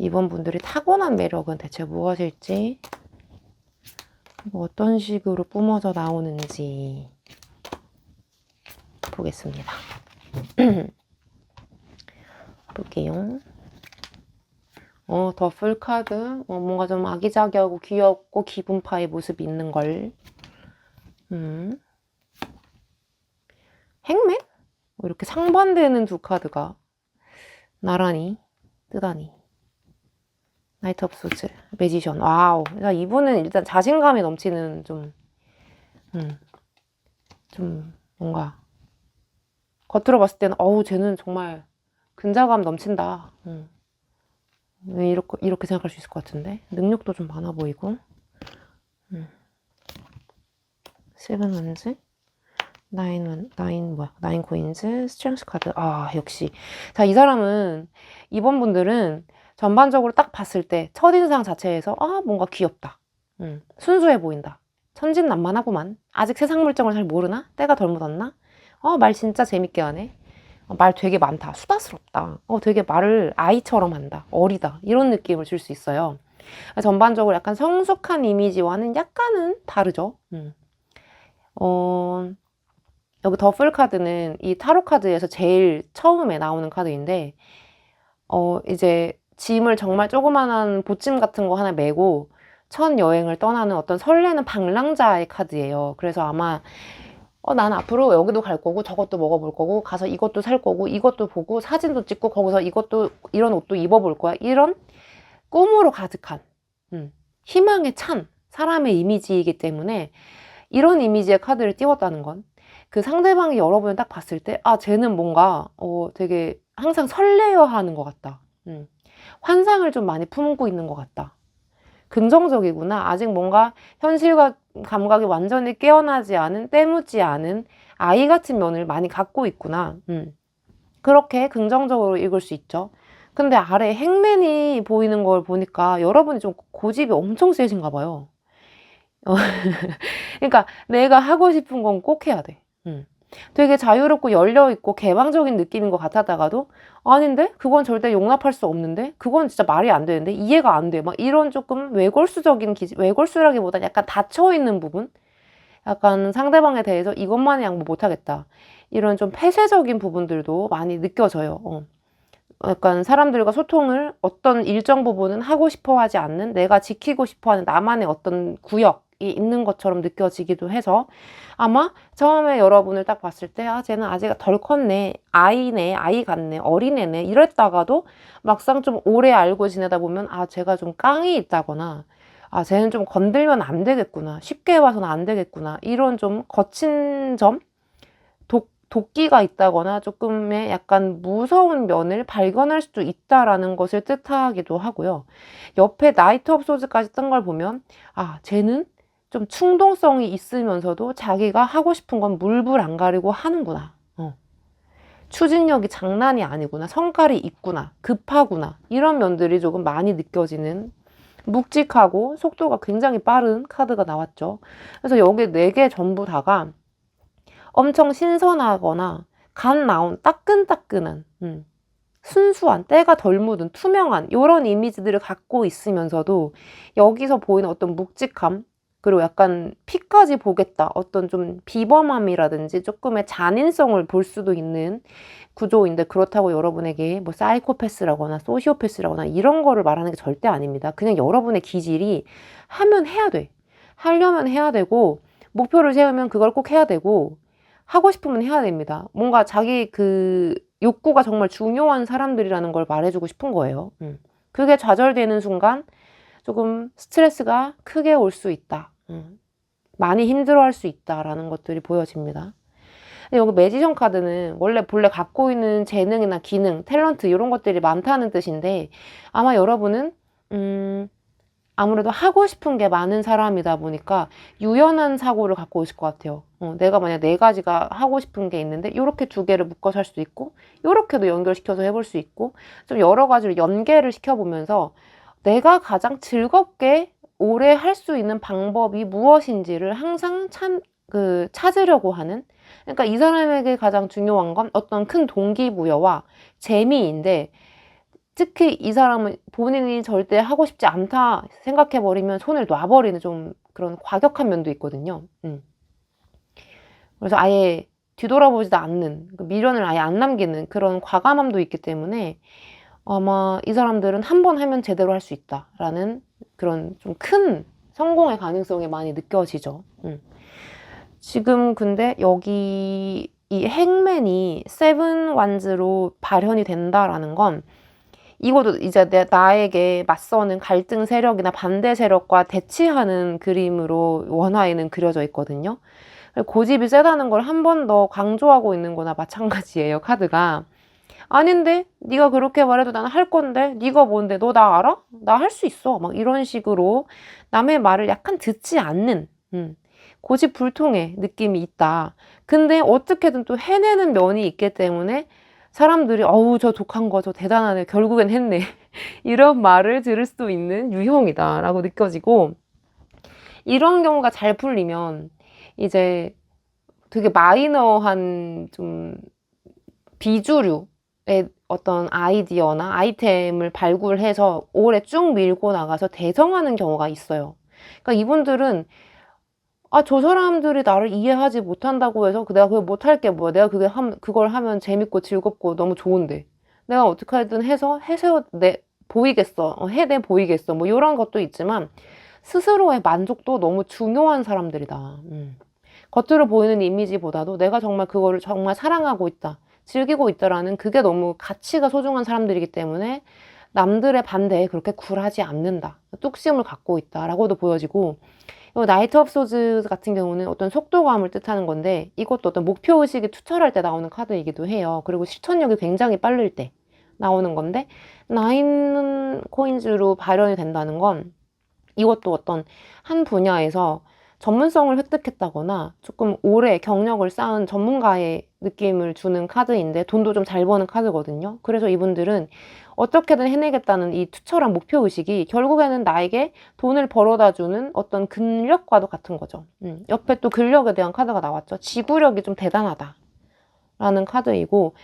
2번 분들이 타고난 매력은 대체 무엇일지, 어떤 식으로 뿜어져 나오는지 보겠습니다. 볼게요. 더풀 카드. 뭔가 좀 아기자기하고 귀엽고 기분파의 모습이 있는 걸. 행맨? 이렇게 상반되는 두 카드가 나란히 뜨다니. 나이트 오브 소즈, 매지션. 와우. 이분은 일단 자신감이 넘치는 좀 뭔가 겉으로 봤을 때는 쟤는 정말 근자감 넘친다. 왜 이렇게 생각할 수 있을 것 같은데. 능력도 좀 많아 보이고. 세븐 원즈, 나인 코인즈, 스트렝스 카드. 역시. 자, 이 사람은, 이번 분들은 전반적으로 딱 봤을 때 첫인상 자체에서 뭔가 귀엽다. 순수해 보인다. 천진난만하구만. 아직 세상 물정을 잘 모르나? 때가 덜 묻었나? 말 진짜 재밌게 하네. 말 되게 많다. 수다스럽다. 되게 말을 아이처럼 한다. 어리다. 이런 느낌을 줄 수 있어요. 전반적으로 약간 성숙한 이미지와는 약간은 다르죠. 여기 더플 카드는 이 타로 카드에서 제일 처음에 나오는 카드인데, 이제 짐을 정말 조그만한 보찜 같은 거 하나 메고 첫 여행을 떠나는 어떤 설레는 방랑자의 카드예요. 그래서 아마 난 앞으로 여기도 갈 거고 저것도 먹어볼 거고 가서 이것도 살 거고 이것도 보고 사진도 찍고 거기서 이런 옷도 입어볼 거야. 이런 꿈으로 가득한 희망에 찬 사람의 이미지이기 때문에 이런 이미지의 카드를 띄웠다는 건 그 상대방이 여러분을 딱 봤을 때 쟤는 뭔가 되게 항상 설레어 하는 것 같다. 환상을 좀 많이 품고 있는 것 같다. 긍정적이구나. 아직 뭔가 현실과 감각이 완전히 깨어나지 않은, 때묻지 않은 아이 같은 면을 많이 갖고 있구나. 그렇게 긍정적으로 읽을 수 있죠. 근데 아래 행맨이 보이는 걸 보니까 여러분이 좀 고집이 엄청 세신가 봐요. 그러니까 내가 하고 싶은 건 꼭 해야 돼. 되게 자유롭고 열려있고 개방적인 느낌인 것 같았다가도 아닌데? 그건 절대 용납할 수 없는데? 그건 진짜 말이 안 되는데? 이해가 안 돼. 막 이런 조금 외골수라기보다 약간 닫혀있는 부분? 약간 상대방에 대해서 이것만은 양보 못하겠다. 이런 좀 폐쇄적인 부분들도 많이 느껴져요. 약간 사람들과 소통을 어떤 일정 부분은 하고 싶어 하지 않는, 내가 지키고 싶어 하는 나만의 어떤 구역이 있는 것처럼 느껴지기도 해서 아마 처음에 여러분을 딱 봤을 때 쟤는 아직 덜 컸네, 아이네, 아이 같네, 어린애네 이랬다가도 막상 좀 오래 알고 지내다 보면 쟤가 좀 깡이 있다거나 쟤는 좀 건들면 안 되겠구나, 쉽게 봐서는 안 되겠구나, 이런 좀 거친 점, 도끼가 있다거나 조금의 약간 무서운 면을 발견할 수도 있다라는 것을 뜻하기도 하고요. 옆에 나이트 업 소즈까지 뜬 걸 보면 쟤는 좀 충동성이 있으면서도 자기가 하고 싶은 건 물불 안 가리고 하는구나. 추진력이 장난이 아니구나. 성깔이 있구나. 급하구나. 이런 면들이 조금 많이 느껴지는, 묵직하고 속도가 굉장히 빠른 카드가 나왔죠. 그래서 여기 4개 전부 다가 엄청 신선하거나 간 나온 따끈따끈한 순수한, 때가 덜 묻은 투명한 이런 이미지들을 갖고 있으면서도 여기서 보이는 어떤 묵직함, 그리고 약간 피까지 보겠다, 어떤 좀 비범함이라든지 조금의 잔인성을 볼 수도 있는 구조인데, 그렇다고 여러분에게 뭐 사이코패스라거나 소시오패스라거나 이런 거를 말하는 게 절대 아닙니다. 그냥 여러분의 기질이 하면 해야 돼. 하려면 해야 되고, 목표를 세우면 그걸 꼭 해야 되고, 하고 싶으면 해야 됩니다. 뭔가 자기 그 욕구가 정말 중요한 사람들이라는 걸 말해주고 싶은 거예요. 그게 좌절되는 순간 조금 스트레스가 크게 올 수 있다. 많이 힘들어할 수 있다라는 것들이 보여집니다. 여기 매지션 카드는 원래 본래 갖고 있는 재능이나 기능, 탤런트 이런 것들이 많다는 뜻인데, 아마 여러분은 아무래도 하고 싶은 게 많은 사람이다 보니까 유연한 사고를 갖고 있을 것 같아요. 내가 만약 4가지가 하고 싶은 게 있는데 이렇게 2개를 묶어서 할 수도 있고, 이렇게도 연결시켜서 해볼 수 있고, 좀 여러 가지로 연계를 시켜보면서 내가 가장 즐겁게 오래 할 수 있는 방법이 무엇인지를 항상 찾으려고 하는, 그러니까 이 사람에게 가장 중요한 건 어떤 큰 동기부여와 재미인데, 특히 이 사람은 본인이 절대 하고 싶지 않다 생각해버리면 손을 놔버리는 좀 그런 과격한 면도 있거든요. 그래서 아예 뒤돌아보지도 않는, 미련을 아예 안 남기는 그런 과감함도 있기 때문에 아마 이 사람들은 한 번 하면 제대로 할 수 있다라는 그런 좀 큰 성공의 가능성이 많이 느껴지죠. 지금 근데 여기 이 행맨이 세븐 완즈로 발현이 된다라는 건 이것도 이제 나에게 맞서는 갈등 세력이나 반대 세력과 대치하는 그림으로 원화에는 그려져 있거든요. 고집이 세다는 걸 한 번 더 강조하고 있는 거나 마찬가지예요, 카드가. 아닌데? 네가 그렇게 말해도 나는 할 건데? 네가 뭔데? 너 나 알아? 나 할 수 있어. 막 이런 식으로 남의 말을 약간 듣지 않는 고집불통의 느낌이 있다. 근데 어떻게든 또 해내는 면이 있기 때문에 사람들이 어우 저 독한 거 저 대단하네 결국엔 했네 이런 말을 들을 수도 있는 유형이다 라고 느껴지고, 이런 경우가 잘 풀리면 이제 되게 마이너한 좀 비주류의 어떤 아이디어나 아이템을 발굴해서 오래 쭉 밀고 나가서 대성하는 경우가 있어요. 그러니까 이분들은 저 사람들이 나를 이해하지 못한다고 해서 내가 그걸 못할 게 뭐야. 내가 그걸 하면 재밌고 즐겁고 너무 좋은데. 내가 어떻게든 보이겠어. 해내 보이겠어. 뭐 이런 것도 있지만 스스로의 만족도 너무 중요한 사람들이다. 겉으로 보이는 이미지보다도 내가 정말 그거를 정말 사랑하고 있다. 즐기고 있다라는 그게 너무 가치가 소중한 사람들이기 때문에 남들의 반대에 그렇게 굴하지 않는다. 뚝심을 갖고 있다라고도 보여지고, 나이트 오브 소즈 같은 경우는 어떤 속도감을 뜻하는 건데 이것도 어떤 목표의식이 투철할 때 나오는 카드이기도 해요. 그리고 실천력이 굉장히 빠를 때 나오는 건데, 나인 코인즈로 발현이 된다는 건 이것도 어떤 한 분야에서 전문성을 획득했다거나 조금 오래 경력을 쌓은 전문가의 느낌을 주는 카드인데 돈도 좀 잘 버는 카드거든요. 그래서 이분들은 어떻게든 해내겠다는 이 투철한 목표의식이 결국에는 나에게 돈을 벌어다 주는 어떤 근력과도 같은 거죠. 옆에 또 근력에 대한 카드가 나왔죠. 지구력이 좀 대단하다 라는 카드이고,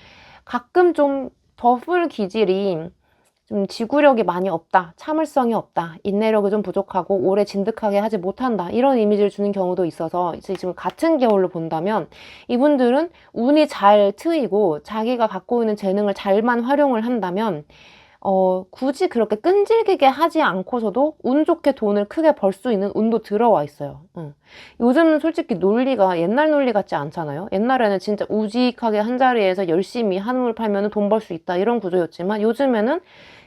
가끔 좀 더풀 기질이 좀 지구력이 많이 없다, 참을성이 없다, 인내력이 좀 부족하고 오래 진득하게 하지 못한다, 이런 이미지를 주는 경우도 있어서 지금 같은 계열로 본다면 이분들은 운이 잘 트이고 자기가 갖고 있는 재능을 잘만 활용을 한다면 굳이 그렇게 끈질기게 하지 않고서도 운 좋게 돈을 크게 벌 수 있는 운도 들어와 있어요. 요즘은 솔직히 논리가 옛날 논리 같지 않잖아요. 옛날에는 진짜 우직하게 한 자리에서 열심히 한우를 팔면 돈 벌 수 있다 이런 구조였지만, 요즘에는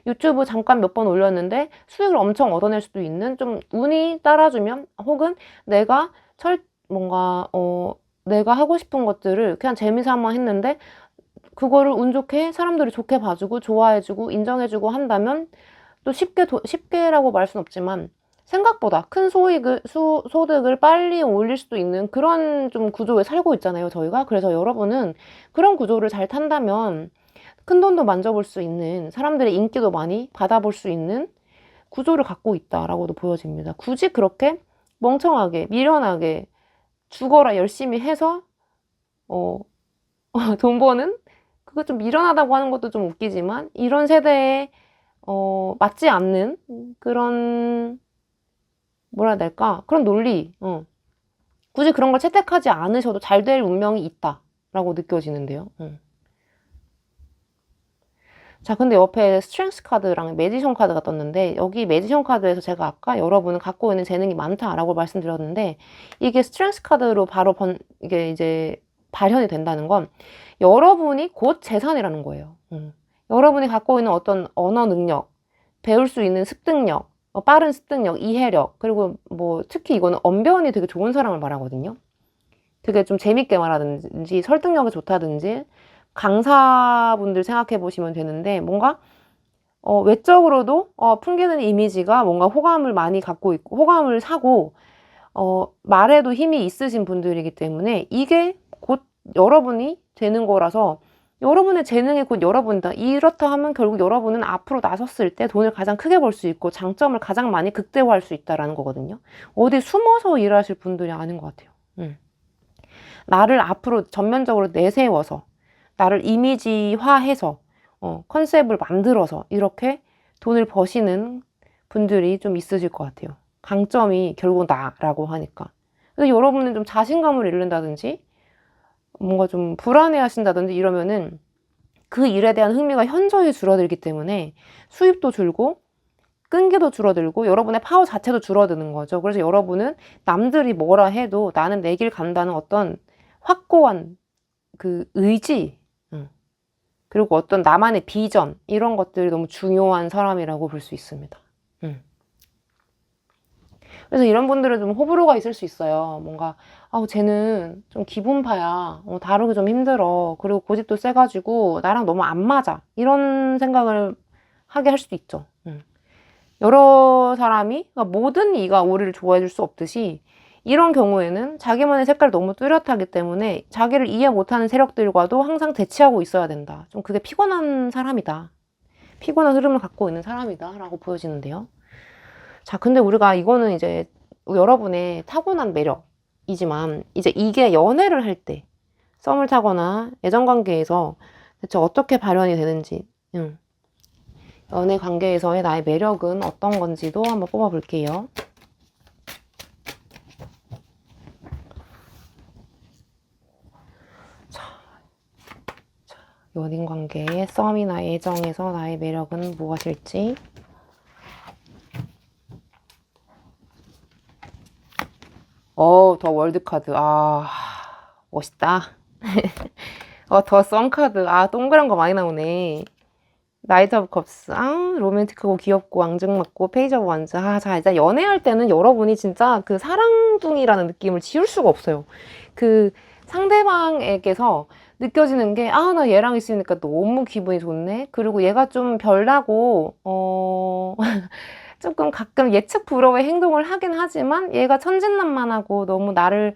유튜브 잠깐 몇 번 올렸는데 수익을 엄청 얻어낼 수도 있는, 좀 운이 따라주면 혹은 내가 내가 하고 싶은 것들을 그냥 재미삼아 했는데 그거를 운 좋게 사람들이 좋게 봐주고 좋아해주고 인정해주고 한다면 또 쉽게라고 말할 순 없지만 생각보다 큰 소득을 빨리 올릴 수도 있는 그런 좀 구조에 살고 있잖아요, 저희가. 그래서 여러분은 그런 구조를 잘 탄다면 큰 돈도 만져볼 수 있는, 사람들의 인기도 많이 받아볼 수 있는 구조를 갖고 있다라고도 보여집니다. 굳이 그렇게 멍청하게 미련하게 죽어라 열심히 해서 돈 버는, 그거 좀 미련하다고 하는 것도 좀 웃기지만 이런 세대에 맞지 않는 그런, 뭐라 해야 될까, 그런 논리, 굳이 그런 걸 채택하지 않으셔도 잘 될 운명이 있다라고 느껴지는데요. 자, 근데 옆에 스트렝스 카드랑 매지션 카드가 떴는데, 여기 매지션 카드에서 제가 아까 여러분은 갖고 있는 재능이 많다라고 말씀드렸는데, 이게 스트렝스 카드로 바로 이게 이제 발현이 된다는 건 여러분이 곧 재산이라는 거예요. 여러분이 갖고 있는 어떤 언어 능력, 배울 수 있는 습득력, 빠른 습득력, 이해력, 그리고 뭐 특히 이거는 언변이 되게 좋은 사람을 말하거든요. 되게 좀 재밌게 말하든지 설득력이 좋다든지, 강사분들 생각해 보시면 되는데, 뭔가 외적으로도 풍기는 이미지가 뭔가 호감을 많이 갖고 있고 호감을 사고 말에도 힘이 있으신 분들이기 때문에 이게 곧 여러분이 되는 거라서, 여러분의 재능이 곧 여러분이다. 이렇다 하면 결국 여러분은 앞으로 나섰을 때 돈을 가장 크게 벌 수 있고 장점을 가장 많이 극대화할 수 있다는 거거든요. 어디 숨어서 일하실 분들이 아닌 것 같아요. 나를 앞으로 전면적으로 내세워서, 나를 이미지화해서 컨셉을 만들어서 이렇게 돈을 버시는 분들이 좀 있으실 것 같아요. 강점이 결국 나라고 하니까. 그래서 여러분은 좀 자신감을 잃는다든지 뭔가 좀 불안해 하신다든지 이러면은 그 일에 대한 흥미가 현저히 줄어들기 때문에 수입도 줄고 끈기도 줄어들고 여러분의 파워 자체도 줄어드는 거죠. 그래서 여러분은 남들이 뭐라 해도 나는 내 길 간다는 어떤 확고한 그 의지, 그리고 어떤 나만의 비전, 이런 것들이 너무 중요한 사람이라고 볼 수 있습니다. 그래서 이런 분들은 좀 호불호가 있을 수 있어요. 뭔가, 쟤는 좀 기분파야. 다루기 좀 힘들어. 그리고 고집도 세가지고 나랑 너무 안 맞아. 이런 생각을 하게 할 수도 있죠. 여러 사람이, 그러니까 모든 이가 우리를 좋아해 줄 수 없듯이, 이런 경우에는 자기만의 색깔이 너무 뚜렷하기 때문에 자기를 이해 못하는 세력들과도 항상 대치하고 있어야 된다. 좀 그게 피곤한 사람이다. 피곤한 흐름을 갖고 있는 사람이다. 라고 보여지는데요. 자, 근데 우리가 이거는 이제 여러분의 타고난 매력이지만, 이제 이게 연애를 할 때, 썸을 타거나 애정관계에서 대체 어떻게 발현이 되는지, 연애 관계에서의 나의 매력은 어떤 건지도 한번 뽑아볼게요. 자, 연인 관계의 썸이나 애정에서 나의 매력은 무엇일지. 더 월드카드. 멋있다. 더 썸카드. 동그란 거 많이 나오네. 나이트 오브 컵스. 로맨틱하고 귀엽고 앙증맞고 페이지 오브 완즈. 자, 이제 연애할 때는 여러분이 진짜 그 사랑둥이라는 느낌을 지울 수가 없어요. 그 상대방에게서 느껴지는 게, 나 얘랑 있으니까 너무 기분이 좋네. 그리고 얘가 좀 별나고, 조금 가끔 예측 불허의 행동을 하긴 하지만 얘가 천진난만하고 너무 나를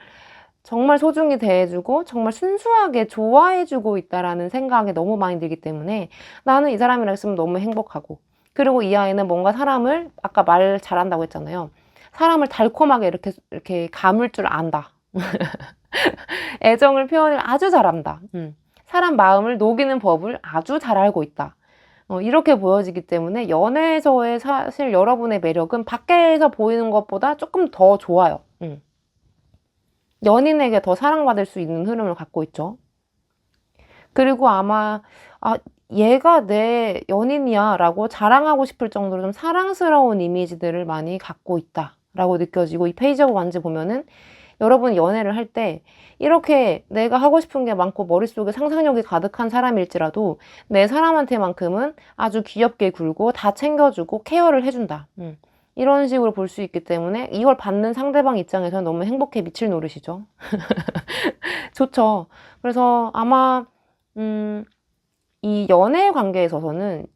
정말 소중히 대해주고 정말 순수하게 좋아해주고 있다라는 생각이 너무 많이 들기 때문에 나는 이 사람이랑 있으면 너무 행복하고, 그리고 이 아이는 뭔가 사람을, 아까 말 잘한다고 했잖아요. 사람을 달콤하게 이렇게 감을 줄 안다. 애정을 표현을 아주 잘한다. 사람 마음을 녹이는 법을 아주 잘 알고 있다. 이렇게 보여지기 때문에 연애에서의 사실 여러분의 매력은 밖에서 보이는 것보다 조금 더 좋아요. 연인에게 더 사랑받을 수 있는 흐름을 갖고 있죠. 그리고 아마 얘가 내 연인이야 라고 자랑하고 싶을 정도로 좀 사랑스러운 이미지들을 많이 갖고 있다 라고 느껴지고, 이 페이지 오브 완즈 보면은 여러분 연애를 할 때 이렇게 내가 하고 싶은 게 많고 머릿속에 상상력이 가득한 사람일지라도 내 사람한테만큼은 아주 귀엽게 굴고 다 챙겨주고 케어를 해준다. 이런 식으로 볼 수 있기 때문에 이걸 받는 상대방 입장에서는 너무 행복해 미칠 노릇이죠. 좋죠. 그래서 아마 이 연애 관계에 있어서는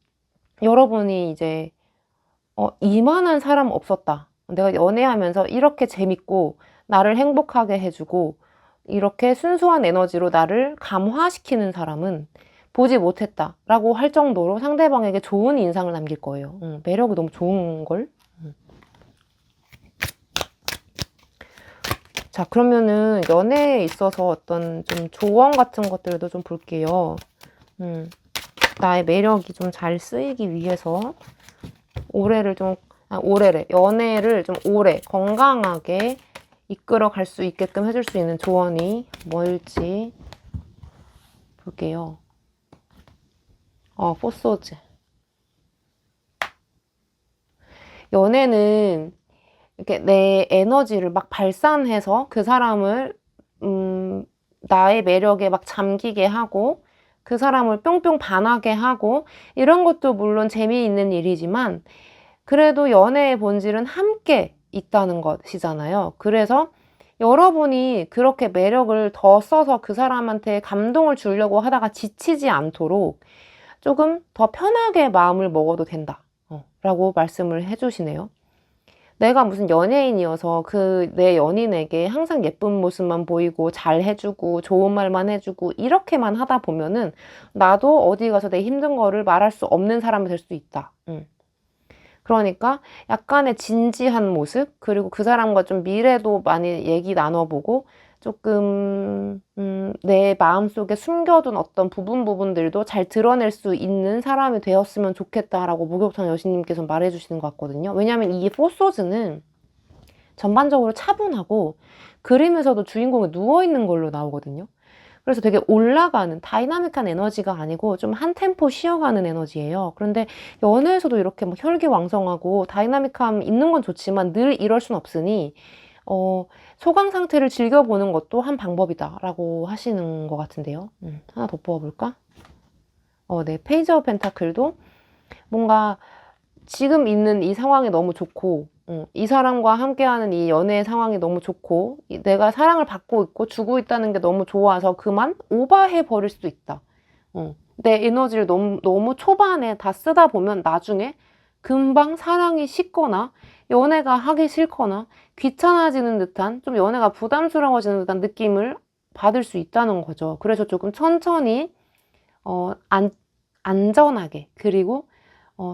여러분이 이제 이만한 사람 없었다. 내가 연애하면서 이렇게 재밌고 나를 행복하게 해주고 이렇게 순수한 에너지로 나를 감화시키는 사람은 보지 못했다 라고 할 정도로 상대방에게 좋은 인상을 남길 거예요. 매력이 너무 좋은걸? 자, 그러면은 연애에 있어서 어떤 좀 조언 같은 것들도 좀 볼게요. 나의 매력이 좀 잘 쓰이기 위해서 연애를 좀 오래 건강하게 이끌어 갈 수 있게끔 해줄 수 있는 조언이 뭘지 볼게요. 포소즈. 연애는 이렇게 내 에너지를 막 발산해서 그 사람을 나의 매력에 막 잠기게 하고 그 사람을 뿅뿅 반하게 하고 이런 것도 물론 재미있는 일이지만 그래도 연애의 본질은 함께 있다는 것이잖아요. 그래서 여러분이 그렇게 매력을 더 써서 그 사람한테 감동을 주려고 하다가 지치지 않도록 조금 더 편하게 마음을 먹어도 된다 라고 말씀을 해주시네요. 내가 무슨 연예인이어서 그 내 연인에게 항상 예쁜 모습만 보이고 잘 해주고 좋은 말만 해주고 이렇게만 하다 보면은 나도 어디 가서 내 힘든 거를 말할 수 없는 사람이 될 수도 있다. 그러니까 약간의 진지한 모습, 그리고 그 사람과 좀 미래도 많이 얘기 나눠보고 조금 내 마음속에 숨겨둔 어떤 부분들도 잘 드러낼 수 있는 사람이 되었으면 좋겠다라고 목욕탕 여신님께서 말해주시는 것 같거든요. 왜냐하면 이 포소즈는 전반적으로 차분하고 그림에서도 주인공이 누워있는 걸로 나오거든요. 그래서 되게 올라가는 다이나믹한 에너지가 아니고 좀 한 템포 쉬어가는 에너지예요. 그런데 연애에서도 이렇게 막 혈기왕성하고 다이나믹함 있는 건 좋지만 늘 이럴 순 없으니 소강 상태를 즐겨보는 것도 한 방법이다라고 하시는 것 같은데요. 하나 더 뽑아볼까? 네, 페이지 오브 펜타클도 뭔가 지금 있는 이 상황이 너무 좋고, 이 사람과 함께하는 이 연애 상황이 너무 좋고, 내가 사랑을 받고 있고 주고 있다는 게 너무 좋아서 그만 오버해 버릴 수도 있다. 내 에너지를 너무 초반에 다 쓰다 보면 나중에 금방 사랑이 식거나 연애가 하기 싫거나 귀찮아지는 듯한, 좀 연애가 부담스러워지는 듯한 느낌을 받을 수 있다는 거죠. 그래서 조금 천천히 안전하게, 그리고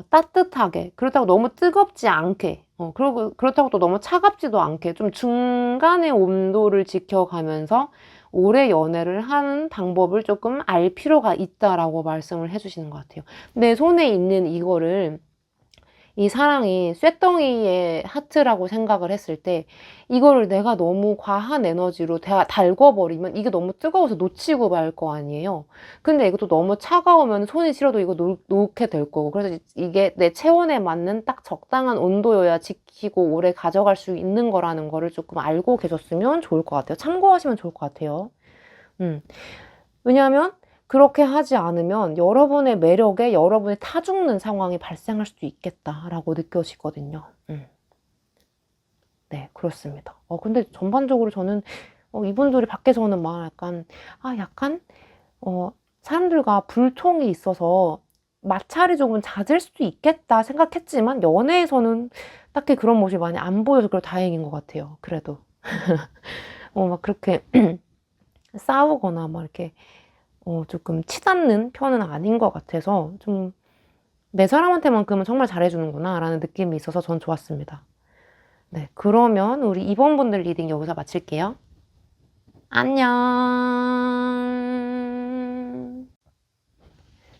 따뜻하게, 그렇다고 너무 뜨겁지 않게, 그리고 그렇다고 또 너무 차갑지도 않게 좀 중간의 온도를 지켜가면서 오래 연애를 하는 방법을 조금 알 필요가 있다라고 말씀을 해주시는 것 같아요. 내 손에 있는 이거를, 이 사랑이 쇳덩이의 하트라고 생각을 했을 때 이거를 내가 너무 과한 에너지로 달궈버리면 이게 너무 뜨거워서 놓치고 말 거 아니에요. 근데 이것도 너무 차가우면 손이 싫어도 이거 놓게 될 거고, 그래서 이게 내 체온에 맞는 딱 적당한 온도여야 지키고 오래 가져갈 수 있는 거라는 거를 조금 알고 계셨으면 좋을 것 같아요. 참고하시면 좋을 것 같아요. 왜냐하면 그렇게 하지 않으면 여러분의 매력에 여러분이 타죽는 상황이 발생할 수도 있겠다라고 느껴지거든요. 네, 그렇습니다. 근데 전반적으로 저는 이분들이 밖에서는 막 약간 사람들과 불통이 있어서 마찰이 조금 잦을 수도 있겠다 생각했지만 연애에서는 딱히 그런 모습이 많이 안 보여서 그래 다행인 것 같아요. 그래도 막 그렇게 싸우거나 막 이렇게 조금 치닫는 편은 아닌 것 같아서 좀 내 사람한테만큼은 정말 잘해주는구나 라는 느낌이 있어서 전 좋았습니다. 네, 그러면 우리 2번 분들 리딩 여기서 마칠게요. 안녕.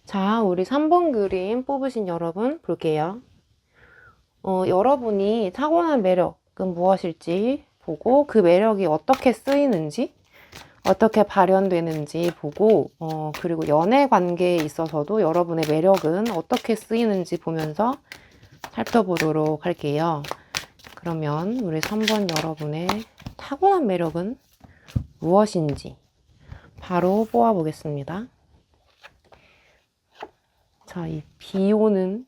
자, 우리 3번 그림 뽑으신 여러분 볼게요. 여러분이 타고난 매력은 무엇일지 보고 그 매력이 어떻게 쓰이는지, 어떻게 발현되는지 보고, 그리고 연애 관계에 있어서도 여러분의 매력은 어떻게 쓰이는지 보면서 살펴보도록 할게요. 그러면 우리 3번 여러분의 타고난 매력은 무엇인지 바로 뽑아보겠습니다. 자, 이 비 오는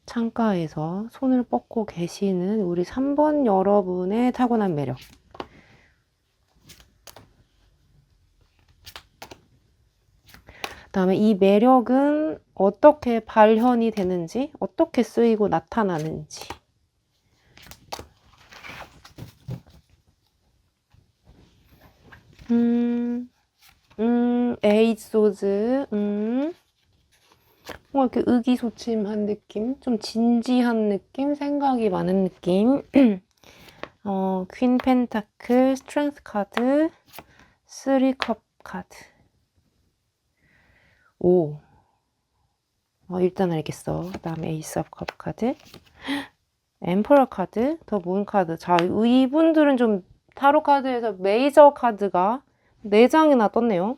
창가에서 손을 뻗고 계시는 우리 3번 여러분의 타고난 매력. 그다음에 이 매력은 어떻게 발현이 되는지, 어떻게 쓰이고 나타나는지. 에이소즈, 뭔가 이렇게 의기소침한 느낌, 좀 진지한 느낌, 생각이 많은 느낌. 퀸 펜타클, 스트렝스 카드, 3컵 카드. 오. 일단 알겠어. 그 다음에 에이스 오브 컵 카드, 엠퍼러 카드, 더 문 카드. 자, 이분들은 좀 타로 카드에서 메이저 카드가 4장이나 떴네요.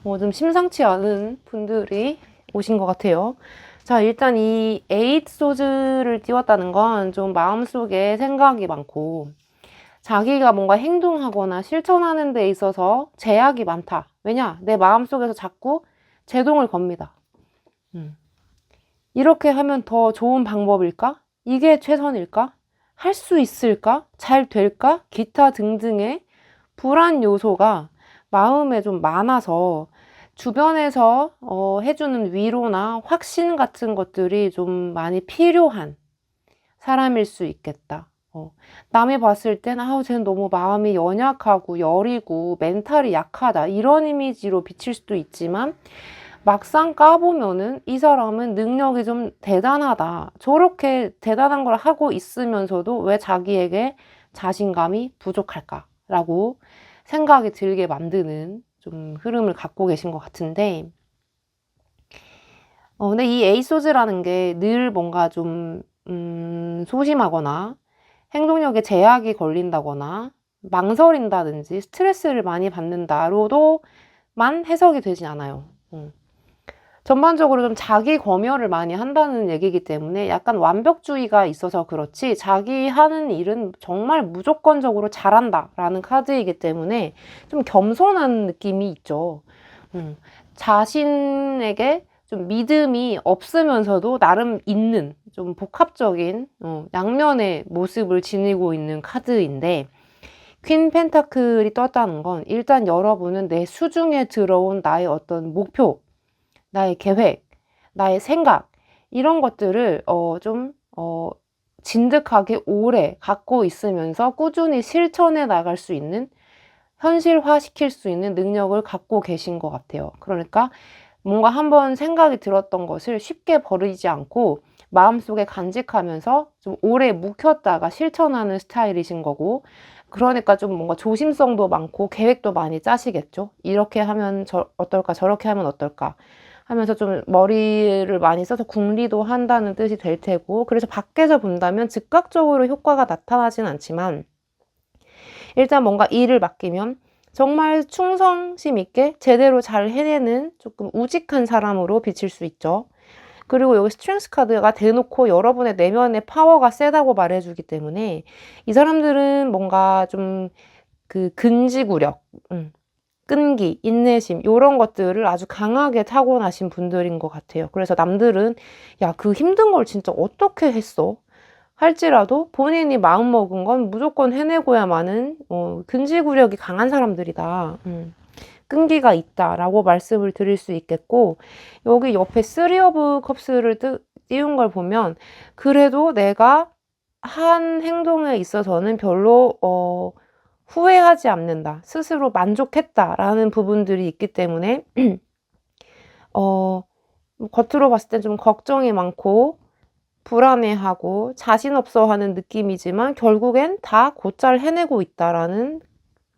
좀 심상치 않은 분들이 오신 것 같아요. 자, 일단 이 에잇 소즈를 띄웠다는 건 좀 마음속에 생각이 많고 자기가 뭔가 행동하거나 실천하는 데 있어서 제약이 많다. 왜냐? 내 마음속에서 자꾸 제동을 겁니다. 이렇게 하면 더 좋은 방법일까? 이게 최선일까? 할 수 있을까? 잘 될까? 기타 등등의 불안 요소가 마음에 좀 많아서 주변에서 해주는 위로나 확신 같은 것들이 좀 많이 필요한 사람일 수 있겠다. 남이 봤을 땐 쟤는 너무 마음이 연약하고 여리고 멘탈이 약하다, 이런 이미지로 비칠 수도 있지만 막상 까보면은 이 사람은 능력이 좀 대단하다, 저렇게 대단한 걸 하고 있으면서도 왜 자기에게 자신감이 부족할까 라고 생각이 들게 만드는 좀 흐름을 갖고 계신 것 같은데, 근데 이 에이소즈라는 게 늘 뭔가 좀 소심하거나 행동력에 제약이 걸린다거나 망설인다든지 스트레스를 많이 받는다로도만 해석이 되진 않아요. 전반적으로 좀 자기 검열을 많이 한다는 얘기이기 때문에 약간 완벽주의가 있어서 그렇지 자기 하는 일은 정말 무조건적으로 잘한다라는 카드이기 때문에 좀 겸손한 느낌이 있죠. 자신에게 좀 믿음이 없으면서도 나름 있는 좀 복합적인 양면의 모습을 지니고 있는 카드인데, 퀸 펜타클이 떴다는 건 일단 여러분은 내 수중에 들어온 나의 어떤 목표, 나의 계획, 나의 생각, 이런 것들을 진득하게 오래 갖고 있으면서 꾸준히 실천해 나갈 수 있는, 현실화시킬 수 있는 능력을 갖고 계신 것 같아요. 그러니까 뭔가 한번 생각이 들었던 것을 쉽게 버리지 않고 마음속에 간직하면서 좀 오래 묵혔다가 실천하는 스타일이신 거고, 그러니까 좀 뭔가 조심성도 많고 계획도 많이 짜시겠죠. 이렇게 하면 어떨까, 저렇게 하면 어떨까 하면서 좀 머리를 많이 써서 궁리도 한다는 뜻이 될 테고, 그래서 밖에서 본다면 즉각적으로 효과가 나타나진 않지만 일단 뭔가 일을 맡기면 정말 충성심 있게 제대로 잘 해내는 조금 우직한 사람으로 비칠 수 있죠. 그리고 여기 스트렝스 카드가 대놓고 여러분의 내면의 파워가 세다고 말해주기 때문에 이 사람들은 뭔가 좀 그 근지구력, 끈기, 인내심 이런 것들을 아주 강하게 타고나신 분들인 것 같아요. 그래서 남들은 야, 그 힘든 걸 진짜 어떻게 했어? 할지라도 본인이 마음먹은 건 무조건 해내고야만은 근지구력이 강한 사람들이다. 끈기가 있다라고 말씀을 드릴 수 있겠고, 여기 옆에 3 오브 컵스를 띄운 걸 보면 그래도 내가 한 행동에 있어서는 별로 후회하지 않는다, 스스로 만족했다라는 부분들이 있기 때문에 겉으로 봤을 땐 좀 걱정이 많고 불안해하고 자신 없어 하는 느낌이지만 결국엔 다 곧잘 해내고 있다라는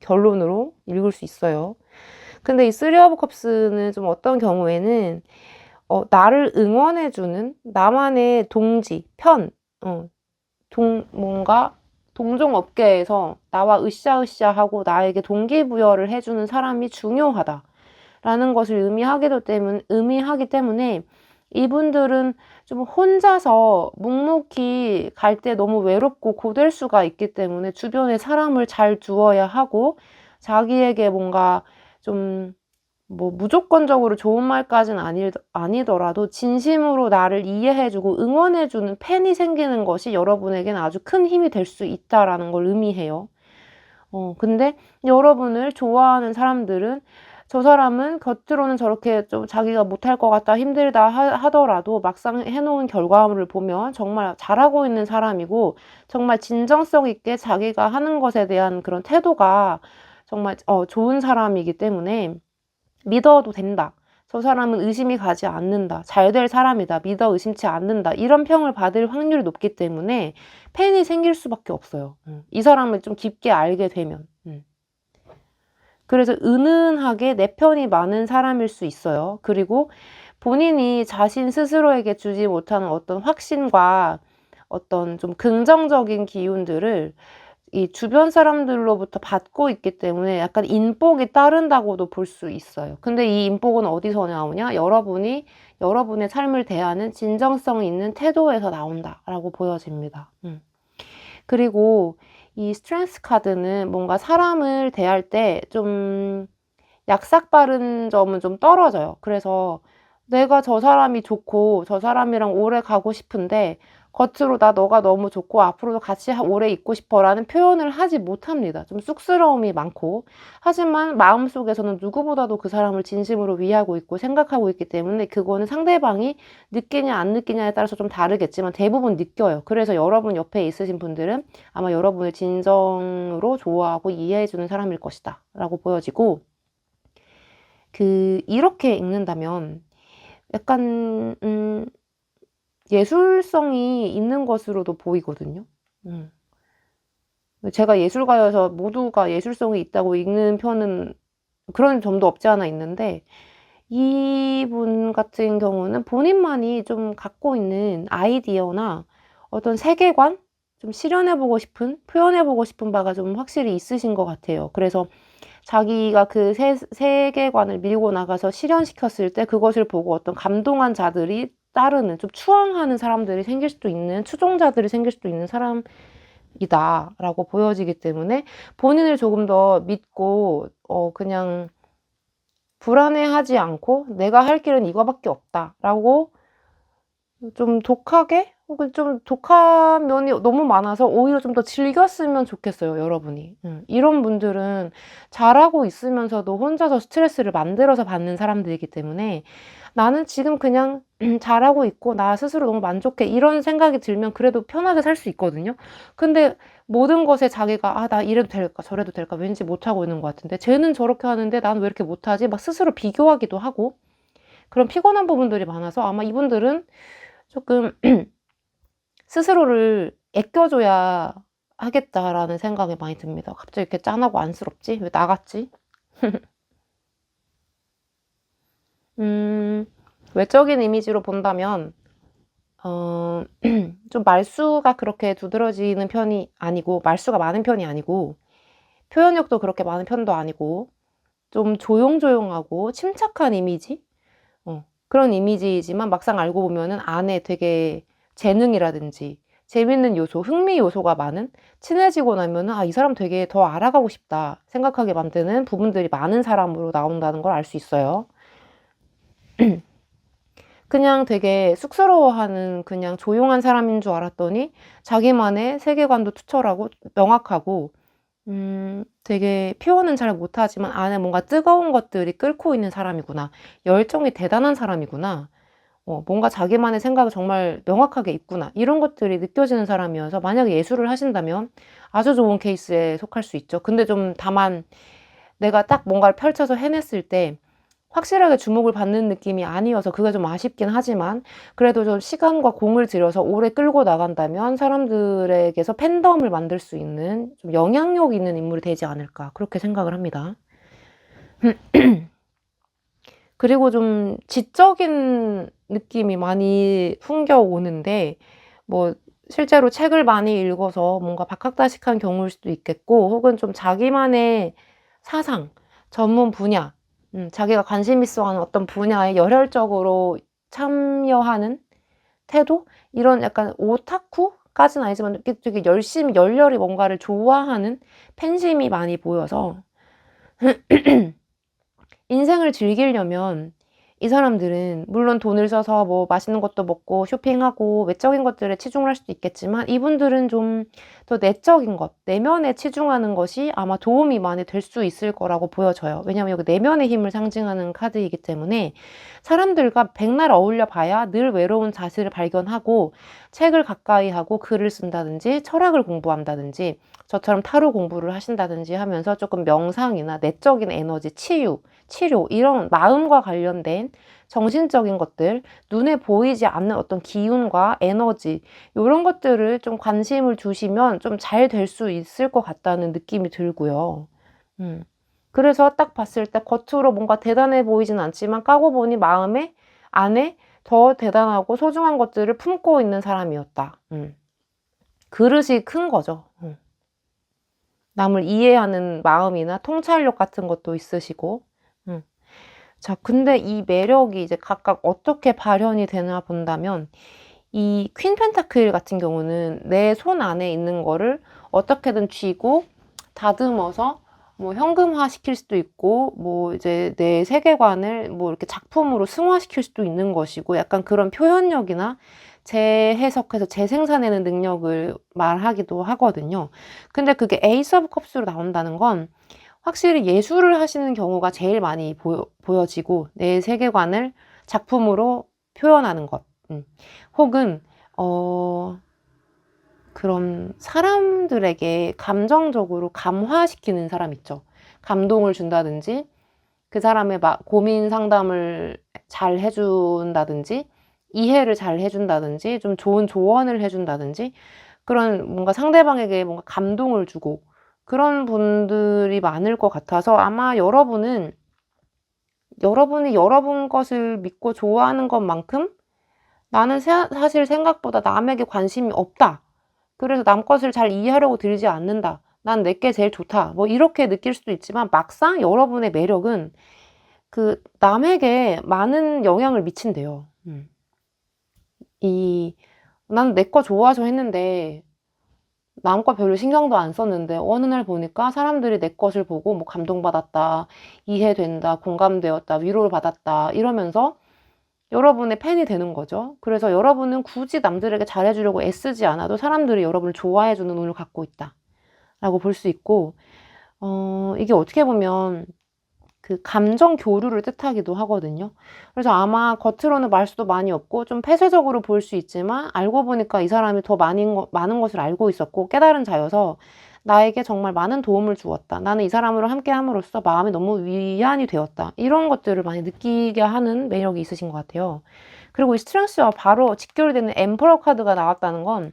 결론으로 읽을 수 있어요. 근데 이 3 오브 컵스는 좀 어떤 경우에는 나를 응원해주는 나만의 동지, 뭔가 동종업계에서 나와 으쌰으쌰하고 나에게 동기부여를 해주는 사람이 중요하다라는 것을 의미하기 때문에 이분들은 좀 혼자서 묵묵히 갈 때 너무 외롭고 고될 수가 있기 때문에 주변에 사람을 잘 두어야 하고, 자기에게 뭔가 좀 뭐 무조건적으로 좋은 말까지는 아니더라도 진심으로 나를 이해해주고 응원해주는 팬이 생기는 것이 여러분에게는 아주 큰 힘이 될 수 있다라는 걸 의미해요. 근데 여러분을 좋아하는 사람들은 저 사람은 겉으로는 저렇게 좀 자기가 못할 것 같다, 힘들다 하더라도 막상 해놓은 결과물을 보면 정말 잘하고 있는 사람이고, 정말 진정성 있게 자기가 하는 것에 대한 그런 태도가 정말 좋은 사람이기 때문에 믿어도 된다, 저 사람은 의심이 가지 않는다, 잘 될 사람이다, 믿어 의심치 않는다, 이런 평을 받을 확률이 높기 때문에 팬이 생길 수밖에 없어요. 이 사람을 좀 깊게 알게 되면. 그래서 은은하게 내 편이 많은 사람일 수 있어요. 그리고 본인이 자신 스스로에게 주지 못하는 어떤 확신과 어떤 좀 긍정적인 기운들을 이 주변 사람들로부터 받고 있기 때문에 약간 인복이 따른다고도 볼 수 있어요. 근데 이 인복은 어디서 나오냐? 여러분의 삶을 대하는 진정성 있는 태도에서 나온다라고 보여집니다. 그리고 이 스트렝스 카드는 뭔가 사람을 대할 때 좀 약삭 빠른 점은 좀 떨어져요. 그래서 내가 저 사람이 좋고 저 사람이랑 오래 가고 싶은데 겉으로 나 너가 너무 좋고 앞으로도 같이 오래 있고 싶어 라는 표현을 하지 못합니다. 좀 쑥스러움이 많고, 하지만 마음속에서는 누구보다도 그 사람을 진심으로 위하고 있고 생각하고 있기 때문에 그거는 상대방이 느끼냐 안 느끼냐에 따라서 좀 다르겠지만 대부분 느껴요. 그래서 여러분 옆에 있으신 분들은 아마 여러분을 진정으로 좋아하고 이해해주는 사람일 것이다 라고 보여지고, 이렇게 읽는다면 약간 예술성이 있는 것으로도 보이거든요. 제가 예술가여서 모두가 예술성이 있다고 읽는 편은 그런 점도 없지 않아 있는데, 이분 같은 경우는 본인만이 좀 갖고 있는 아이디어나 어떤 세계관, 좀 실현해보고 싶은, 표현해보고 싶은 바가 좀 확실히 있으신 것 같아요. 그래서 자기가 그 세계관을 밀고 나가서 실현시켰을 때 그것을 보고 어떤 감동한 자들이 따르는, 좀 추앙하는 사람들이 생길 수도 있는, 추종자들이 생길 수도 있는 사람이다 라고 보여지기 때문에 본인을 조금 더 믿고 그냥 불안해하지 않고 내가 할 길은 이거밖에 없다 라고 좀 독하게, 혹은 좀 독한 면이 너무 많아서 오히려 좀 더 즐겼으면 좋겠어요, 여러분이. 이런 분들은 잘하고 있으면서도 혼자서 스트레스를 만들어서 받는 사람들이기 때문에 나는 지금 그냥 잘하고 있고 나 스스로 너무 만족해, 이런 생각이 들면 그래도 편하게 살 수 있거든요. 근데 모든 것에 자기가 나 이래도 될까 저래도 될까 왠지 못하고 있는 것 같은데 쟤는 저렇게 하는데 나는 왜 이렇게 못하지, 막 스스로 비교하기도 하고 그런 피곤한 부분들이 많아서 아마 이분들은 조금 스스로를 애껴줘야 하겠다라는 생각이 많이 듭니다. 갑자기 이렇게 짠하고 안쓰럽지? 왜 나갔지? 외적인 이미지로 본다면 좀 말수가 그렇게 두드러지는 편이 아니고, 말수가 많은 편이 아니고, 표현력도 그렇게 많은 편도 아니고, 좀 조용조용하고 침착한 이미지? 그런 이미지이지만 막상 알고 보면은 안에 되게 재능이라든지 재밌는 요소, 흥미 요소가 많은, 친해지고 나면은 이 사람 되게 더 알아가고 싶다 생각하게 만드는 부분들이 많은 사람으로 나온다는 걸 알 수 있어요. 그냥 되게 쑥스러워하는 그냥 조용한 사람인 줄 알았더니 자기만의 세계관도 투철하고 명확하고 되게 표현은 잘 못하지만 안에 뭔가 뜨거운 것들이 끓고 있는 사람이구나. 열정이 대단한 사람이구나. 뭔가 자기만의 생각이 정말 명확하게 있구나. 이런 것들이 느껴지는 사람이어서 만약에 예술을 하신다면 아주 좋은 케이스에 속할 수 있죠. 근데 좀 다만 내가 딱 뭔가를 펼쳐서 해냈을 때 확실하게 주목을 받는 느낌이 아니어서 그게 좀 아쉽긴 하지만 그래도 좀 시간과 공을 들여서 오래 끌고 나간다면 사람들에게서 팬덤을 만들 수 있는 좀 영향력 있는 인물이 되지 않을까 그렇게 생각을 합니다. 그리고 좀 지적인 느낌이 많이 풍겨오는데 뭐 실제로 책을 많이 읽어서 뭔가 박학다식한 경우일 수도 있겠고 혹은 좀 자기만의 사상, 전문 분야, 자기가 관심 있어 하는 어떤 분야에 열혈적으로 참여하는 태도? 이런 약간 오타쿠까지는 아니지만 되게 열심히 열렬히 뭔가를 좋아하는 팬심이 많이 보여서 인생을 즐기려면 이 사람들은 물론 돈을 써서 뭐 맛있는 것도 먹고 쇼핑하고 외적인 것들에 치중을 할 수도 있겠지만 이분들은 좀 더 내적인 것, 내면에 치중하는 것이 아마 도움이 많이 될 수 있을 거라고 보여져요. 왜냐하면 여기 내면의 힘을 상징하는 카드이기 때문에 사람들과 백날 어울려 봐야 늘 외로운 자신을 발견하고 책을 가까이 하고 글을 쓴다든지 철학을 공부한다든지 저처럼 타로 공부를 하신다든지 하면서 조금 명상이나 내적인 에너지, 치료 이런 마음과 관련된 정신적인 것들, 눈에 보이지 않는 어떤 기운과 에너지 이런 것들을 좀 관심을 주시면 좀 잘 될 수 있을 것 같다는 느낌이 들고요. 그래서 딱 봤을 때 겉으로 뭔가 대단해 보이진 않지만 까고 보니 마음에 안에 더 대단하고 소중한 것들을 품고 있는 사람이었다. 그릇이 큰 거죠. 남을 이해하는 마음이나 통찰력 같은 것도 있으시고. 자, 근데 이 매력이 이제 각각 어떻게 발현이 되나 본다면 이 퀸 펜타클 같은 경우는 내 손 안에 있는 거를 어떻게든 쥐고 다듬어서 뭐 현금화 시킬 수도 있고 뭐 이제 내 세계관을 뭐 이렇게 작품으로 승화시킬 수도 있는 것이고 약간 그런 표현력이나 재해석해서 재생산해내는 능력을 말하기도 하거든요. 근데 그게 에이스 오브 컵스로 나온다는 건 확실히 예술을 하시는 경우가 제일 많이 보여지고 내 세계관을 작품으로 표현하는 것. 혹은 그런 사람들에게 감정적으로 감화시키는 사람 있죠. 감동을 준다든지 그 사람의 고민 상담을 잘 해준다든지 이해를 잘 해준다든지 좀 좋은 조언을 해준다든지 그런 뭔가 상대방에게 뭔가 감동을 주고 그런 분들이 많을 것 같아서 아마 여러분이 여러분 것을 믿고 좋아하는 것만큼 나는 사실 생각보다 남에게 관심이 없다. 그래서 남 것을 잘 이해하려고 들지 않는다. 난 내게 제일 좋다. 뭐 이렇게 느낄 수도 있지만 막상 여러분의 매력은 그 남에게 많은 영향을 미친대요. 나는 내 거 좋아서 했는데 남 거 별로 신경도 안 썼는데 어느 날 보니까 사람들이 내 것을 보고 뭐 감동받았다, 이해된다, 공감되었다, 위로를 받았다 이러면서 여러분의 팬이 되는 거죠. 그래서 여러분은 굳이 남들에게 잘해주려고 애쓰지 않아도 사람들이 여러분을 좋아해주는 운을 갖고 있다 라고 볼 수 있고, 이게 어떻게 보면 그 감정 교류를 뜻하기도 하거든요. 그래서 아마 겉으로는 말수도 많이 없고 좀 폐쇄적으로 보일 수 있지만 알고 보니까 이 사람이 더 많은 것을 알고 있었고 깨달은 자여서 나에게 정말 많은 도움을 주었다. 나는 이 사람으로 함께 함으로써 마음이 너무 위안이 되었다. 이런 것들을 많이 느끼게 하는 매력이 있으신 것 같아요. 그리고 이 스트렝스와 바로 직결이 되는 엠퍼러 카드가 나왔다는 건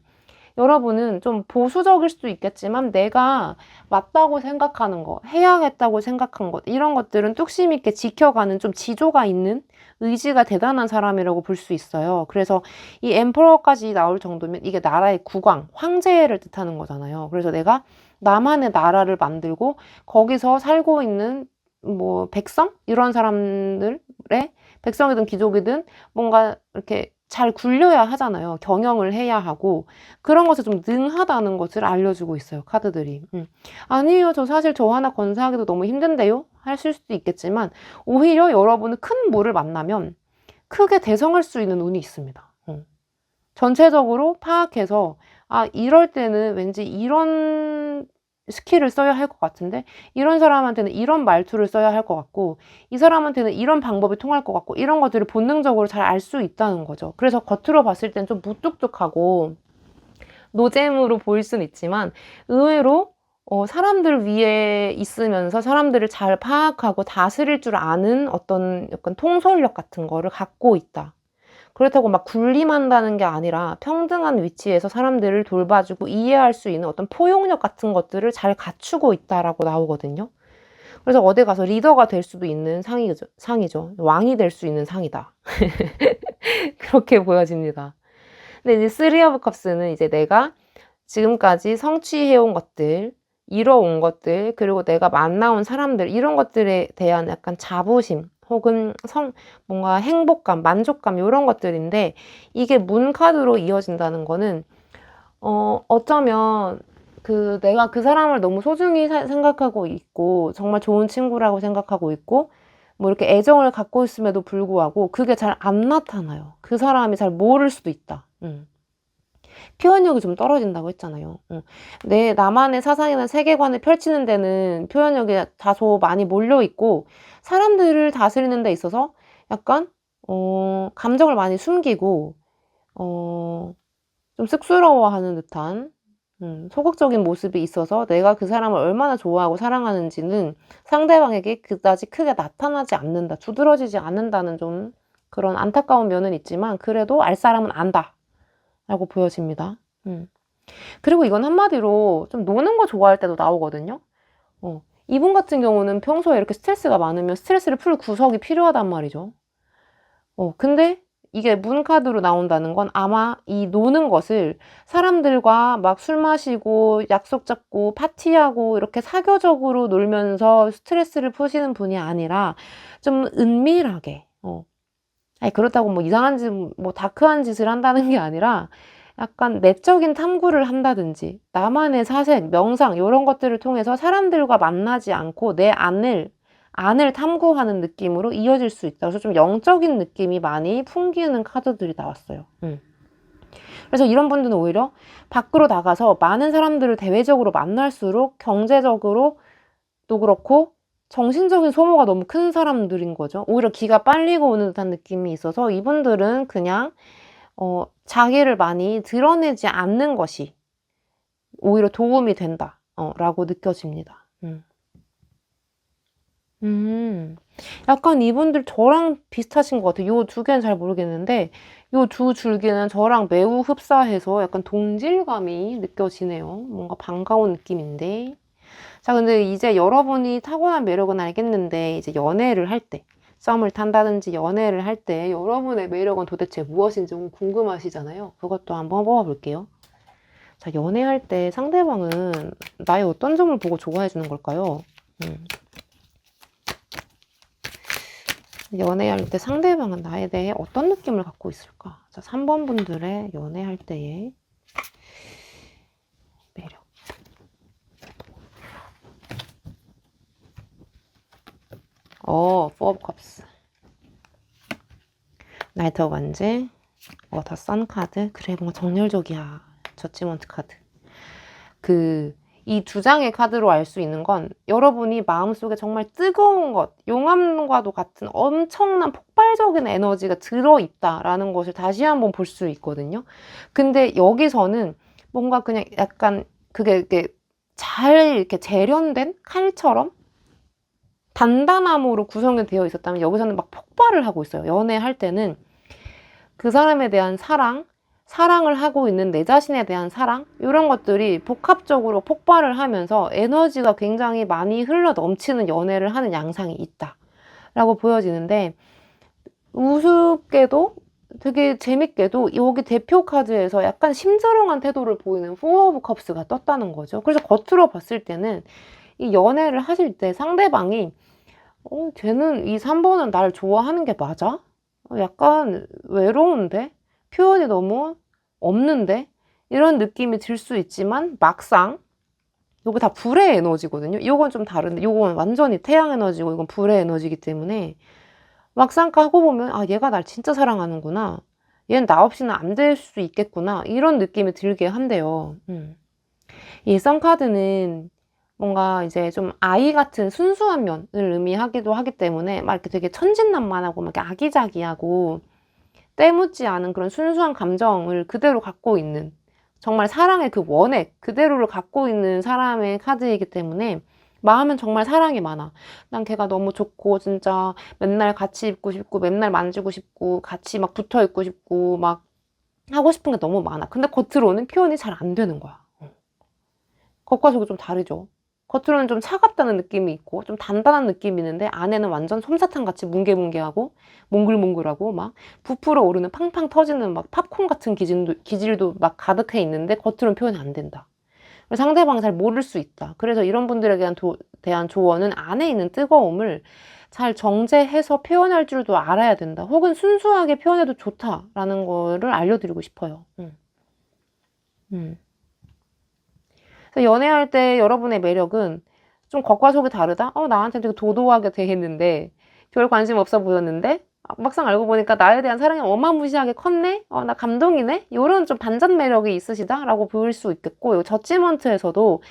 여러분은 좀 보수적일 수도 있겠지만 내가 맞다고 생각하는 거, 해야겠다고 생각한 것, 이런 것들은 뚝심 있게 지켜가는 좀 지조가 있는 의지가 대단한 사람이라고 볼 수 있어요. 그래서 이 엠퍼러까지 나올 정도면 이게 나라의 국왕, 황제를 뜻하는 거잖아요. 그래서 내가 나만의 나라를 만들고 거기서 살고 있는 뭐 백성? 이런 사람들의 백성이든 귀족이든 뭔가 이렇게 잘 굴려야 하잖아요. 경영을 해야 하고 그런 것에 좀 능하다는 것을 알려주고 있어요. 카드들이. 아니에요. 저 사실 저 하나 건사하기도 너무 힘든데요. 하실 수도 있겠지만 오히려 여러분은 큰 물을 만나면 크게 대성할 수 있는 운이 있습니다. 전체적으로 파악해서 아 이럴 때는 왠지 이런 스킬을 써야 할 것 같은데 이런 사람한테는 이런 말투를 써야 할 것 같고 이 사람한테는 이런 방법이 통할 것 같고 이런 것들을 본능적으로 잘 알 수 있다는 거죠. 그래서 겉으로 봤을 땐 좀 무뚝뚝하고 노잼으로 보일 수는 있지만 의외로 사람들 위에 있으면서 사람들을 잘 파악하고 다스릴 줄 아는 어떤 약간 통솔력 같은 거를 갖고 있다. 그렇다고 막 군림한다는 게 아니라 평등한 위치에서 사람들을 돌봐주고 이해할 수 있는 어떤 포용력 같은 것들을 잘 갖추고 있다라고 나오거든요. 그래서 어디 가서 리더가 될 수도 있는 상이죠. 왕이 될 수 있는 상이다. 그렇게 보여집니다. 근데 이제 쓰리 오브 컵스는 이제 내가 지금까지 성취해온 것들, 이뤄온 것들, 그리고 내가 만나온 사람들, 이런 것들에 대한 약간 자부심, 혹은 뭔가 행복감, 만족감, 이런 것들인데, 이게 문 카드로 이어진다는 거는, 어쩌면, 내가 그 사람을 너무 소중히 생각하고 있고, 정말 좋은 친구라고 생각하고 있고, 뭐 이렇게 애정을 갖고 있음에도 불구하고, 그게 잘 안 나타나요. 그 사람이 잘 모를 수도 있다. 표현력이 좀 떨어진다고 했잖아요. 나만의 사상이나 세계관을 펼치는 데는 표현력이 다소 많이 몰려있고, 사람들을 다스리는 데 있어서 약간, 감정을 많이 숨기고, 좀 쑥스러워하는 듯한, 소극적인 모습이 있어서 내가 그 사람을 얼마나 좋아하고 사랑하는지는 상대방에게 그다지 크게 나타나지 않는다, 두드러지지 않는다는 좀 그런 안타까운 면은 있지만, 그래도 알 사람은 안다. 라고 보여집니다. 그리고 이건 한마디로 좀 노는 거 좋아할 때도 나오거든요. 이분 같은 경우는 평소에 이렇게 스트레스가 많으면 스트레스를 풀 구석이 필요하단 말이죠. 근데 이게 문카드로 나온다는 건 아마 이 노는 것을 사람들과 막 술 마시고 약속 잡고 파티하고 이렇게 사교적으로 놀면서 스트레스를 푸시는 분이 아니라 좀 은밀하게, 아니 그렇다고 뭐 이상한 짓, 뭐 다크한 짓을 한다는 게 아니라 약간 내적인 탐구를 한다든지 나만의 사색, 명상 이런 것들을 통해서 사람들과 만나지 않고 내 안을 탐구하는 느낌으로 이어질 수 있다. 그래서 좀 영적인 느낌이 많이 풍기는 카드들이 나왔어요. 그래서 이런 분들은 오히려 밖으로 나가서 많은 사람들을 대외적으로 만날수록 경제적으로도 그렇고 정신적인 소모가 너무 큰 사람들인 거죠. 오히려 기가 빨리고 오는 듯한 느낌이 있어서 이분들은 그냥 자기를 많이 드러내지 않는 것이 오히려 도움이 된다 라고 느껴집니다. 약간 이분들 저랑 비슷하신 것 같아요. 요 두 개는 잘 모르겠는데 요 두 줄기는 저랑 매우 흡사해서 약간 동질감이 느껴지네요. 뭔가 반가운 느낌인데. 자, 근데 이제 여러분이 타고난 매력은 알겠는데 이제 연애를 할 때, 썸을 탄다든지 연애를 할 때 여러분의 매력은 도대체 무엇인지 궁금하시잖아요. 그것도 한번 뽑아볼게요. 자, 연애할 때 상대방은 나의 어떤 점을 보고 좋아해 주는 걸까요? 연애할 때 상대방은 나에 대해 어떤 느낌을 갖고 있을까? 자, 3번 분들의 연애할 때의 매력. Four of Cups. 나이트 오브 완즈. 더 선 카드. 그래, 뭔가 정열적이야. 저지먼트 카드. 이 두 장의 카드로 알 수 있는 건 여러분이 마음속에 정말 뜨거운 것, 용암과도 같은 엄청난 폭발적인 에너지가 들어있다라는 것을 다시 한번 볼 수 있거든요. 근데 여기서는 뭔가 그냥 약간 그게 이렇게 잘 이렇게 재련된 칼처럼 단단함으로 구성이 되어 있었다면 여기서는 막 폭발을 하고 있어요. 연애할 때는 그 사람에 대한 사랑을 하고 있는 내 자신에 대한 사랑, 이런 것들이 복합적으로 폭발을 하면서 에너지가 굉장히 많이 흘러 넘치는 연애를 하는 양상이 있다라고 보여지는데, 우습게도 되게 재밌게도 여기 대표 카드에서 약간 심드렁한 태도를 보이는 포어 오브 컵스가 떴다는 거죠. 그래서 겉으로 봤을 때는 이 연애를 하실 때 상대방이 쟤는 이 3번은 나를 좋아하는 게 맞아? 약간 외로운데? 표현이 너무 없는데? 이런 느낌이 들 수 있지만 막상 이거 다 불의 에너지거든요. 이건 좀 다른데 이건 완전히 태양 에너지고 이건 불의 에너지이기 때문에 막상 하고 보면 얘가 날 진짜 사랑하는구나. 얘는 나 없이는 안 될 수 있겠구나. 이런 느낌이 들게 한대요. 이 썬카드는 뭔가 이제 좀 아이 같은 순수한 면을 의미하기도 하기 때문에 막 이렇게 되게 천진난만하고 막 이렇게 아기자기하고 때묻지 않은 그런 순수한 감정을 그대로 갖고 있는, 정말 사랑의 그 원액 그대로를 갖고 있는 사람의 카드이기 때문에 마음은 정말 사랑이 많아. 난 걔가 너무 좋고 진짜 맨날 같이 있고 싶고 맨날 만지고 싶고 같이 막 붙어 있고 싶고 막 하고 싶은 게 너무 많아. 근데 겉으로는 표현이 잘 안 되는 거야. 겉과 속이 좀 다르죠. 겉으로는 좀 차갑다는 느낌이 있고 좀 단단한 느낌이 있는데 안에는 완전 솜사탕같이 뭉게뭉게하고 몽글몽글하고 막 부풀어 오르는 팡팡 터지는 막 팝콘 같은 기질도 막 가득해 있는데 겉으로는 표현이 안 된다. 상대방이 잘 모를 수 있다. 그래서 이런 분들에게 대한 조언은 안에 있는 뜨거움을 잘 정제해서 표현할 줄도 알아야 된다. 혹은 순수하게 표현해도 좋다라는 거를 알려드리고 싶어요. 그래서 연애할 때 여러분의 매력은 좀 겉과 속이 다르다? 나한테 되게 도도하게 대했는데 별 관심 없어 보였는데 막상 알고 보니까 나에 대한 사랑이 어마무시하게 컸네? 나 감동이네? 이런 좀 반전 매력이 있으시다? 라고 보일 수 있겠고, 저지먼트에서도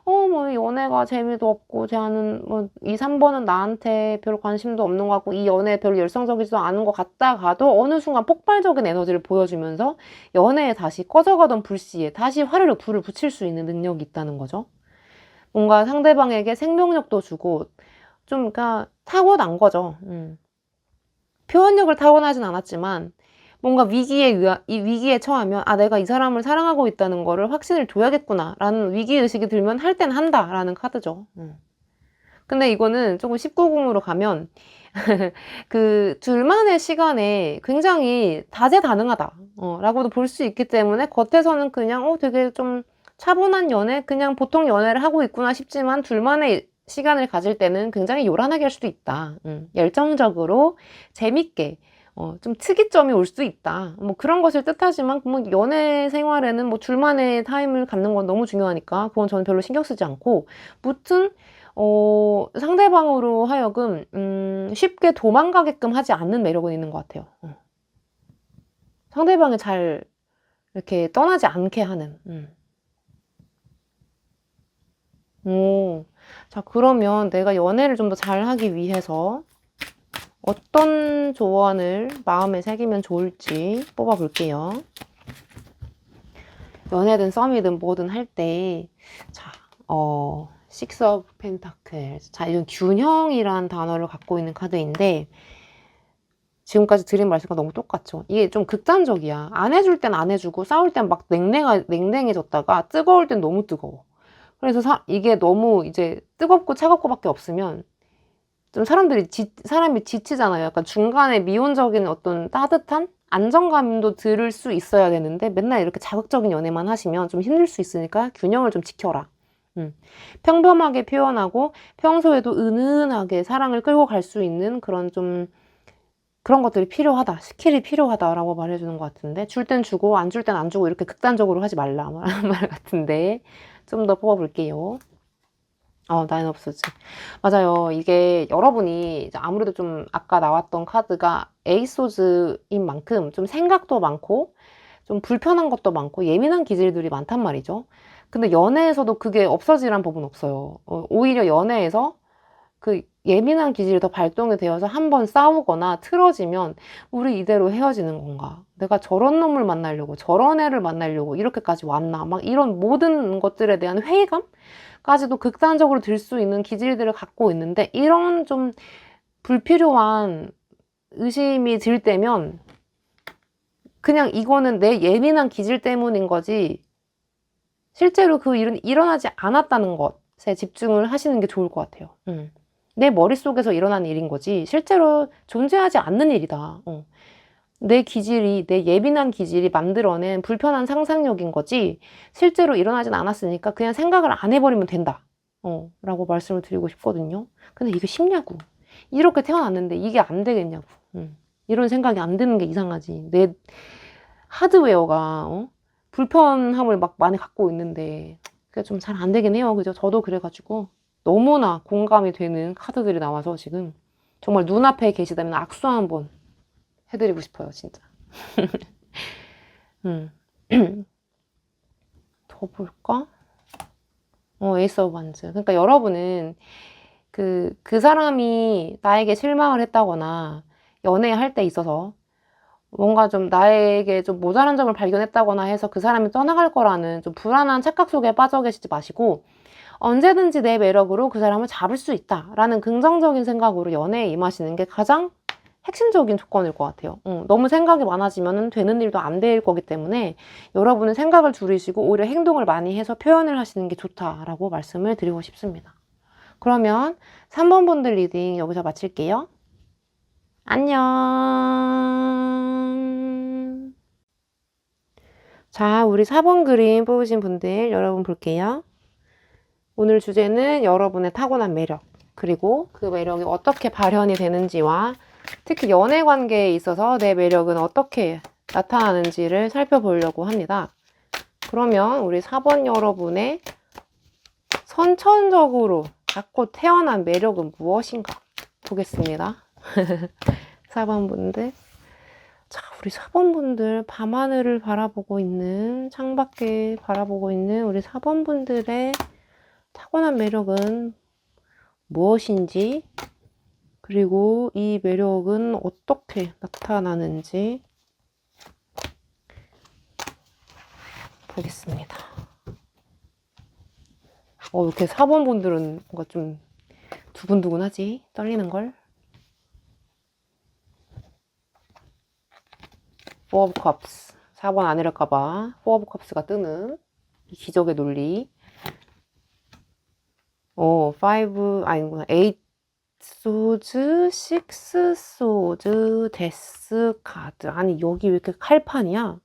뭐 연애가 재미도 없고 쟤는 뭐 2, 3번은 나한테 별 관심도 없는 것 같고 이 연애에 별로 열성적이지도 않은 것 같다가도 어느 순간 폭발적인 에너지를 보여주면서 연애에 다시 꺼져가던 불씨에 다시 화르륵 불을 붙일 수 있는 능력이 있다는 거죠. 뭔가 상대방에게 생명력도 주고 좀 그러니까 타고난 거죠. 표현력을 타고나진 않았지만 뭔가 위기에 처하면 내가 이 사람을 사랑하고 있다는 거를 확신을 줘야겠구나 라는 위기의식이 들면 할 땐 한다 라는 카드죠. 근데 이거는 조금 19금으로 가면 그 둘만의 시간에 굉장히 다재다능하다 라고도 볼 수 있기 때문에 겉에서는 그냥 되게 좀 차분한 연애, 그냥 보통 연애를 하고 있구나 싶지만 둘만의 시간을 가질 때는 굉장히 요란하게 할 수도 있다. 열정적으로 재밌게 좀 특이점이 올 수 있다. 뭐 그런 것을 뜻하지만 뭐 연애 생활에는 뭐 둘만의 타임을 갖는 건 너무 중요하니까 그건 저는 별로 신경 쓰지 않고, 무튼 상대방으로 하여금 쉽게 도망가게끔 하지 않는 매력은 있는 것 같아요. 상대방이 잘 이렇게 떠나지 않게 하는. 자, 그러면 내가 연애를 좀 더 잘하기 위해서 어떤 조언을 마음에 새기면 좋을지 뽑아볼게요. 연애든 썸이든 뭐든 할 때, 자, Six of Pentacles. 자, 이건 균형이란 단어를 갖고 있는 카드인데, 지금까지 드린 말씀과 너무 똑같죠. 이게 좀 극단적이야. 안 해줄 땐 안 해주고, 싸울 땐 막 냉랭해졌다가, 뜨거울 땐 너무 뜨거워. 그래서 이게 너무 이제 뜨겁고 차갑고밖에 없으면, 좀 사람이 지치잖아요. 약간 중간에 미온적인 어떤 따뜻한 안정감도 들을 수 있어야 되는데 맨날 이렇게 자극적인 연애만 하시면 좀 힘들 수 있으니까 균형을 좀 지켜라. 평범하게 표현하고 평소에도 은은하게 사랑을 끌고 갈 수 있는 그런 좀 그런 것들이 필요하다. 스킬이 필요하다라고 말해주는 것 같은데 줄 땐 주고 안 줄 땐 안 주고 이렇게 극단적으로 하지 말라 말 같은데 좀 더 뽑아볼게요. 나인 오브 소즈. 맞아요. 이게 여러분이 이제 아무래도 좀 아까 나왔던 카드가 에이스 소즈인 만큼 좀 생각도 많고 좀 불편한 것도 많고 예민한 기질들이 많단 말이죠. 근데 연애에서도 그게 없어지란 법은 없어요. 오히려 연애에서 그 예민한 기질이 더 발동이 되어서 한번 싸우거나 틀어지면 우리 이대로 헤어지는 건가? 내가 저런 놈을 만나려고 저런 애를 만나려고 이렇게까지 왔나? 막 이런 모든 것들에 대한 회의감까지도 극단적으로 들 수 있는 기질들을 갖고 있는데 이런 좀 불필요한 의심이 들 때면 그냥 이거는 내 예민한 기질 때문인 거지 실제로 그 일은 일어나지 않았다는 것에 집중을 하시는 게 좋을 것 같아요. 내 머릿속에서 일어난 일인 거지 실제로 존재하지 않는 일이다. 내 기질이, 내 예민한 기질이 만들어낸 불편한 상상력인 거지 실제로 일어나진 않았으니까 그냥 생각을 안 해버리면 된다. 라고 말씀을 드리고 싶거든요. 근데 이게 쉽냐고. 이렇게 태어났는데 이게 안 되겠냐고. 이런 생각이 안 드는 게 이상하지. 내 하드웨어가 불편함을 막 많이 갖고 있는데 그게 좀 잘 안 되긴 해요. 그죠? 저도 그래가지고 너무나 공감이 되는 카드들이 나와서 지금 정말 눈앞에 계시다면 악수 한번 해드리고 싶어요. 진짜. 더 볼까? 에이스 오브 wands. 그러니까 여러분은 그 사람이 나에게 실망을 했다거나 연애할 때 있어서 뭔가 좀 나에게 좀 모자란 점을 발견했다거나 해서 그 사람이 떠나갈 거라는 좀 불안한 착각 속에 빠져 계시지 마시고 언제든지 내 매력으로 그 사람을 잡을 수 있다라는 긍정적인 생각으로 연애에 임하시는 게 가장 핵심적인 조건일 것 같아요. 너무 생각이 많아지면 되는 일도 안 될 거기 때문에 여러분은 생각을 줄이시고 오히려 행동을 많이 해서 표현을 하시는 게 좋다라고 말씀을 드리고 싶습니다. 그러면 3번 분들 리딩 여기서 마칠게요. 안녕. 자, 우리 4번 그림 뽑으신 분들 여러분 볼게요. 오늘 주제는 여러분의 타고난 매력, 그리고 그 매력이 어떻게 발현이 되는지와 특히 연애 관계에 있어서 내 매력은 어떻게 나타나는지를 살펴보려고 합니다. 그러면 우리 4번 여러분의 선천적으로 갖고 태어난 매력은 무엇인가 보겠습니다. 4번 분들. 자, 우리 4번 분들 밤하늘을 바라보고 있는, 창밖에 바라보고 있는 우리 4번 분들의 타고난 매력은 무엇인지, 그리고 이 매력은 어떻게 나타나는지 보겠습니다. 이렇게 4번 분들은 뭔가 좀 두근두근하지? 떨리는걸? Four of Cups. 4번 아니랄까봐 Four of Cups가 뜨는 이 기적의 논리. 8 소즈, 6 소즈, 데스 카드. 아니 여기 왜 이렇게 칼판이야?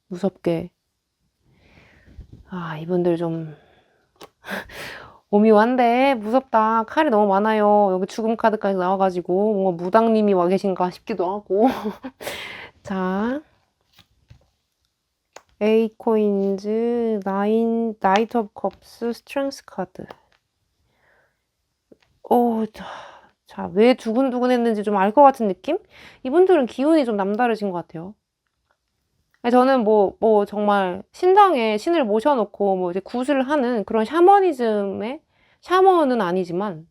무섭게. 이분들 좀 오묘한데 무섭다. 칼이 너무 많아요. 여기 죽음 카드까지 나와가지고 뭔가 무당님이 와 계신가 싶기도 하고. 자, A 코인즈, 나이트 오브 컵스, 스트렝스 카드. 자, 왜 두근두근했는지 좀 알 것 같은 느낌? 이분들은 기운이 좀 남다르신 것 같아요. 저는 뭐 정말 신당에 신을 모셔놓고 뭐 이제 굿을 하는 그런 샤머니즘의 샤머는 아니지만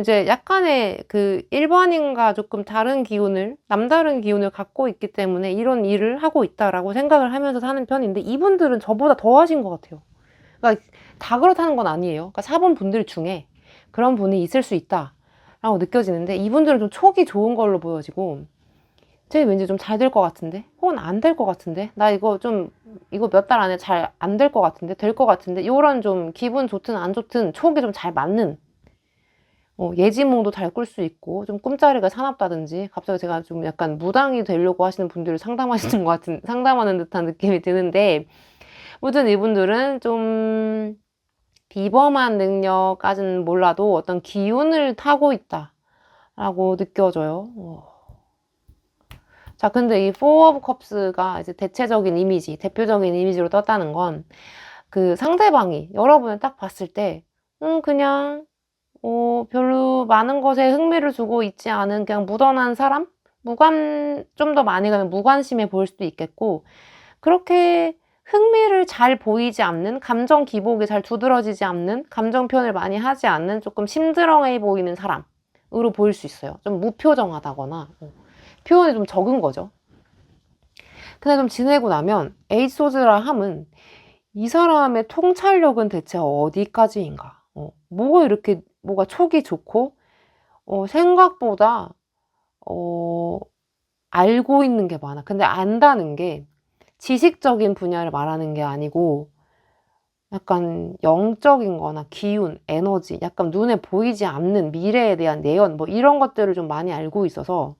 이제 약간의 그 일반인과 조금 다른 기운을, 남다른 기운을 갖고 있기 때문에 이런 일을 하고 있다라고 생각을 하면서 사는 편인데 이분들은 저보다 더 하신 것 같아요. 그러니까 다 그렇다는 건 아니에요. 그러니까 4번 분들 중에 그런 분이 있을 수 있다라고 느껴지는데 이분들은 좀 촉이 좋은 걸로 보여지고 쟤 왠지 좀 잘 될 것 같은데? 혹은 안 될 것 같은데? 나 이거 몇 달 안에 잘 안 될 것 같은데? 될 것 같은데? 요런 좀 기분 좋든 안 좋든 촉이 좀 잘 맞는 예지몽도 잘 꿀 수 있고, 좀 꿈자리가 사납다든지, 갑자기 제가 좀 약간 무당이 되려고 하시는 분들을 상담하는 듯한 느낌이 드는데, 아무튼 이분들은 좀 비범한 능력까지는 몰라도 어떤 기운을 타고 있다라고 느껴져요. 자, 근데 이 Four of Cups가 이제 대체적인 이미지, 대표적인 이미지로 떴다는 건 그 상대방이 여러분을 딱 봤을 때, 그냥, 별로 많은 것에 흥미를 두고 있지 않은 그냥 무던한 사람? 좀 더 많이 가면 무관심해 보일 수도 있겠고, 그렇게 흥미를 잘 보이지 않는, 감정 기복이 잘 두드러지지 않는, 감정 표현을 많이 하지 않는 조금 심드렁해 보이는 사람으로 보일 수 있어요. 좀 무표정하다거나, 표현이 좀 적은 거죠. 근데 좀 지내고 나면 에이스 소즈라 함은 이 사람의 통찰력은 대체 어디까지인가? 뭐가 촉이 좋고, 생각보다, 알고 있는 게 많아. 근데 안다는 게 지식적인 분야를 말하는 게 아니고, 약간 영적인 거나 기운, 에너지, 약간 눈에 보이지 않는 미래에 대한 내연, 이런 것들을 좀 많이 알고 있어서,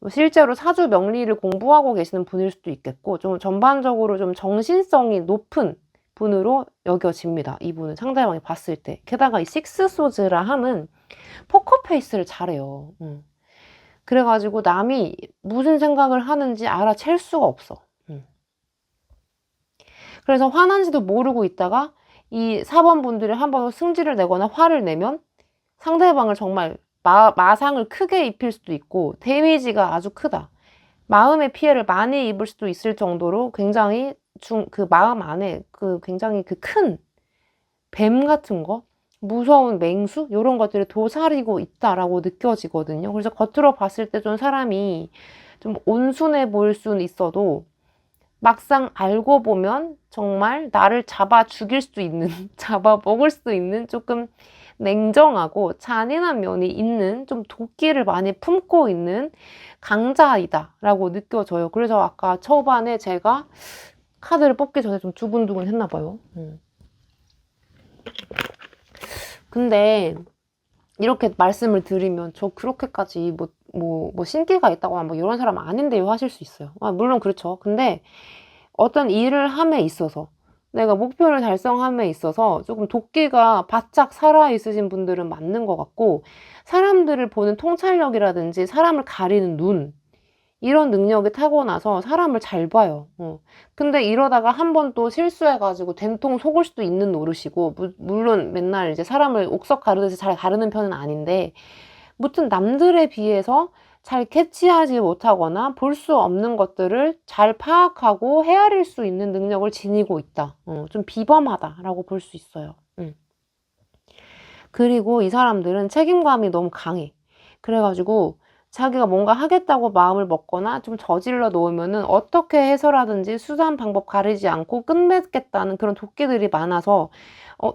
실제로 사주 명리를 공부하고 계시는 분일 수도 있겠고, 좀 전반적으로 좀 정신성이 높은 분으로 여겨집니다. 이분은 상대방이 봤을 때. 게다가 이 식스 소즈라 함은 포커페이스를 잘해요. 그래가지고 남이 무슨 생각을 하는지 알아챌 수가 없어. 그래서 화난지도 모르고 있다가 이 4번 분들이 한 번 승질을 내거나 화를 내면 상대방을 정말 마상을 크게 입힐 수도 있고 데미지가 아주 크다. 마음의 피해를 많이 입을 수도 있을 정도로 굉장히 그 마음 안에 굉장히 큰 뱀 같은 거, 무서운 맹수 이런 것들이 도사리고 있다라고 느껴지거든요. 그래서 겉으로 봤을 때 좀 사람이 좀 온순해 보일 수는 있어도 막상 알고 보면 정말 나를 잡아 죽일 수 있는, 잡아 먹을 수 있는 조금 냉정하고 잔인한 면이 있는 좀 도끼를 많이 품고 있는 강자이다 라고 느껴져요. 그래서 아까 초반에 제가 카드를 뽑기 전에 좀 두근두근 했나 봐요. 근데 이렇게 말씀을 드리면 저 그렇게까지 신기가 있다거나 이런 사람 아닌데요 하실 수 있어요. 물론 그렇죠. 근데 어떤 일을 함에 있어서 내가 목표를 달성함에 있어서 조금 도끼가 바짝 살아있으신 분들은 맞는 것 같고, 사람들을 보는 통찰력이라든지 사람을 가리는 눈, 이런 능력이 타고나서 사람을 잘 봐요. 근데 이러다가 한 번 또 실수해가지고 된통 속을 수도 있는 노릇이고, 물론 맨날 이제 사람을 옥석 가르듯이 잘 가르는 편은 아닌데, 무튼 남들에 비해서 잘 캐치하지 못하거나 볼 수 없는 것들을 잘 파악하고 헤아릴 수 있는 능력을 지니고 있다. 좀 비범하다라고 볼 수 있어요. 그리고 이 사람들은 책임감이 너무 강해. 그래가지고 자기가 뭔가 하겠다고 마음을 먹거나 좀 저질러 놓으면은 어떻게 해서라든지 수단 방법 가리지 않고 끝맺겠다는 그런 도끼들이 많아서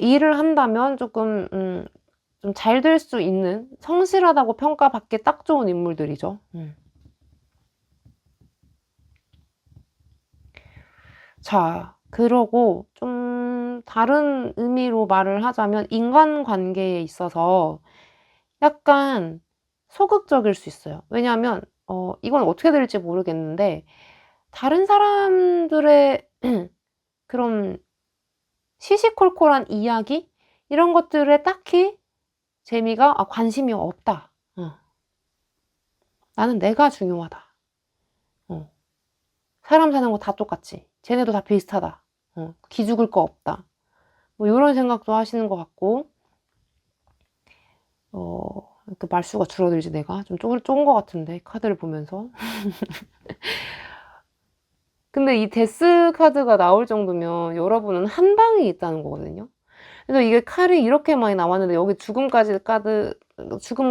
일을 한다면 조금 좀 잘 될 수 있는, 성실하다고 평가받기 딱 좋은 인물들이죠. 자, 그러고 좀 다른 의미로 말을 하자면 인간관계에 있어서 약간 소극적일 수 있어요. 왜냐하면 이건 어떻게 될지 모르겠는데 다른 사람들의 그런 시시콜콜한 이야기? 이런 것들에 딱히 재미가, 관심이 없다. 나는 내가 중요하다. 사람 사는 거 다 똑같지. 쟤네도 다 비슷하다. 기죽을 거 없다. 이런 생각도 하시는 것 같고, 그 말수가 줄어들지 내가? 좀 좁은 것 같은데, 카드를 보면서. 근데 이 데스 카드가 나올 정도면 여러분은 한 방이 있다는 거거든요. 그래서 이게 칼이 이렇게 많이 나왔는데 여기 죽음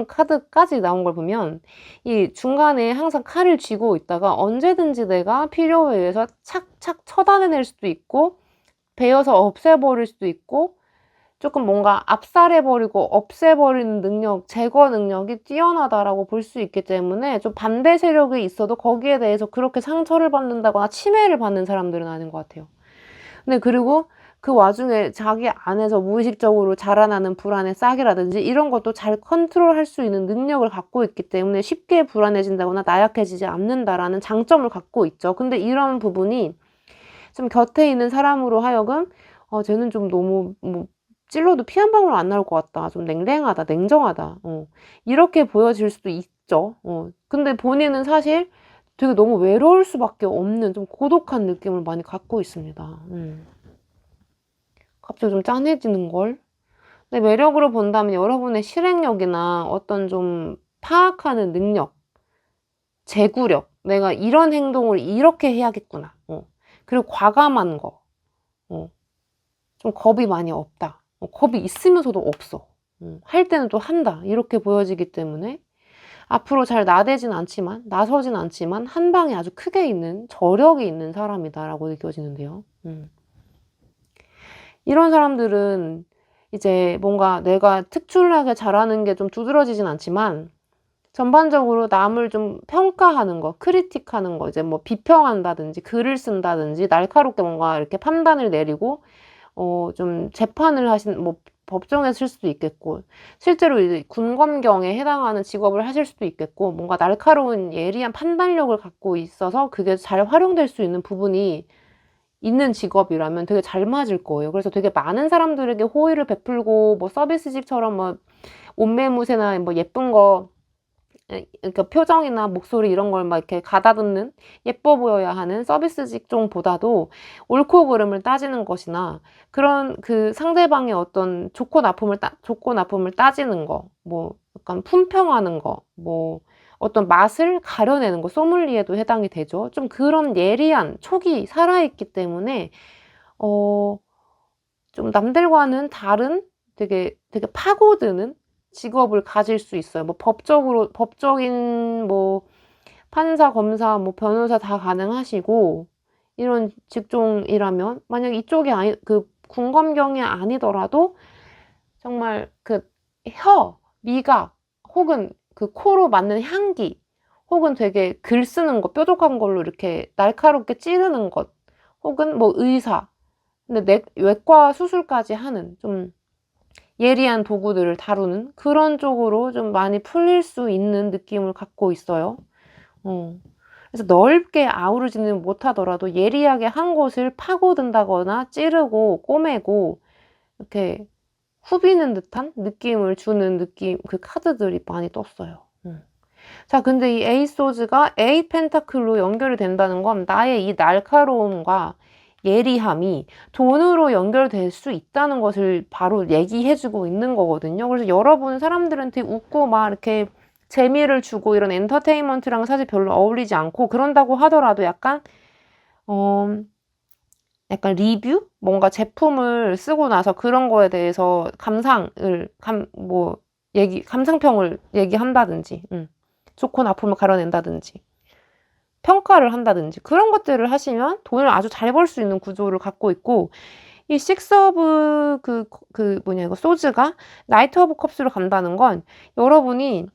카드까지 나온 걸 보면 이 중간에 항상 칼을 쥐고 있다가 언제든지 내가 필요에 의해서 착착 처단해낼 수도 있고 베어서 없애버릴 수도 있고 조금 뭔가 압살해버리고 없애버리는 능력, 제거 능력이 뛰어나다라고 볼 수 있기 때문에 좀 반대 세력이 있어도 거기에 대해서 그렇게 상처를 받는다거나 침해를 받는 사람들은 아닌 것 같아요. 근데 그리고 그 와중에 자기 안에서 무의식적으로 자라나는 불안의 싹이라든지 이런 것도 잘 컨트롤할 수 있는 능력을 갖고 있기 때문에 쉽게 불안해진다거나 나약해지지 않는다라는 장점을 갖고 있죠. 근데 이런 부분이 좀 곁에 있는 사람으로 하여금 쟤는 좀 너무 뭐 찔러도 피 한 방울 안 나올 것 같다. 좀 냉랭하다, 냉정하다. 이렇게 보여질 수도 있죠. 근데 본인은 사실 되게 너무 외로울 수밖에 없는 좀 고독한 느낌을 많이 갖고 있습니다. 갑자기 좀 짠해지는 걸. 근데 매력으로 본다면 여러분의 실행력이나 어떤 좀 파악하는 능력, 제구력, 내가 이런 행동을 이렇게 해야겠구나. 그리고 과감한 거. 좀 겁이 많이 없다. 겁이 있으면서도 없어. 할 때는 또 한다. 이렇게 보여지기 때문에 앞으로 잘 나대진 않지만, 나서진 않지만 한 방에 아주 크게 있는 저력이 있는 사람이다라고 느껴지는데요. 이런 사람들은 이제 뭔가 내가 특출나게 잘하는 게 좀 두드러지진 않지만 전반적으로 남을 좀 평가하는 거, 크리틱하는 거, 이제 뭐 비평한다든지 글을 쓴다든지 날카롭게 뭔가 이렇게 판단을 내리고 좀 재판을 뭐 법정에 쓸 수도 있겠고, 실제로 이제 군검경에 해당하는 직업을 하실 수도 있겠고, 뭔가 날카로운 예리한 판단력을 갖고 있어서 그게 잘 활용될 수 있는 부분이 있는 직업이라면 되게 잘 맞을 거예요. 그래서 되게 많은 사람들에게 호의를 베풀고, 뭐 서비스직처럼 뭐 옷매무새나 뭐 예쁜 거, 그러니까 표정이나 목소리 이런 걸 막 이렇게 가다듬는 예뻐 보여야 하는 서비스 직종보다도 옳고 그름을 따지는 것이나 그런 그 상대방의 어떤 좋고 나쁨을 따지는 거, 뭐 약간 품평하는 거, 뭐 어떤 맛을 가려내는 거, 소믈리에도 해당이 되죠. 좀 그런 예리한 촉이 살아있기 때문에 좀 남들과는 다른 되게 파고드는 직업을 가질 수 있어요. 뭐 법적인 뭐 판사, 검사, 뭐 변호사 다 가능하시고, 이런 직종이라면 만약 이쪽이 그 군검경이 아니더라도 정말 그 미각, 혹은 그 코로 맡는 향기, 혹은 되게 글 쓰는 거, 뾰족한 걸로 이렇게 날카롭게 찌르는 것, 혹은 뭐 의사, 근데 외과 수술까지 하는 좀 예리한 도구들을 다루는 그런 쪽으로 좀 많이 풀릴 수 있는 느낌을 갖고 있어요. 그래서 넓게 아우르지는 못하더라도 예리하게 한 곳을 파고든다거나 찌르고 꼬매고 이렇게 후비는 듯한 느낌을 주는 그 카드들이 많이 떴어요. 자, 근데 이 에이소즈가 에이 펜타클로 연결이 된다는 건 나의 이 날카로움과 예리함이 돈으로 연결될 수 있다는 것을 바로 얘기해주고 있는 거거든요. 그래서 여러분 사람들한테 웃고 막 이렇게 재미를 주고 이런 엔터테인먼트랑 사실 별로 어울리지 않고, 그런다고 하더라도 약간 리뷰? 뭔가 제품을 쓰고 나서 그런 거에 대해서 감상평을 얘기한다든지, 좋고 나쁨을 가려낸다든지, 평가를 한다든지, 그런 것들을 하시면 돈을 아주 잘 벌 수 있는 구조를 갖고 있고, 이 식스 오브 소즈가 나이트 오브 컵스로 간다는 건 여러분이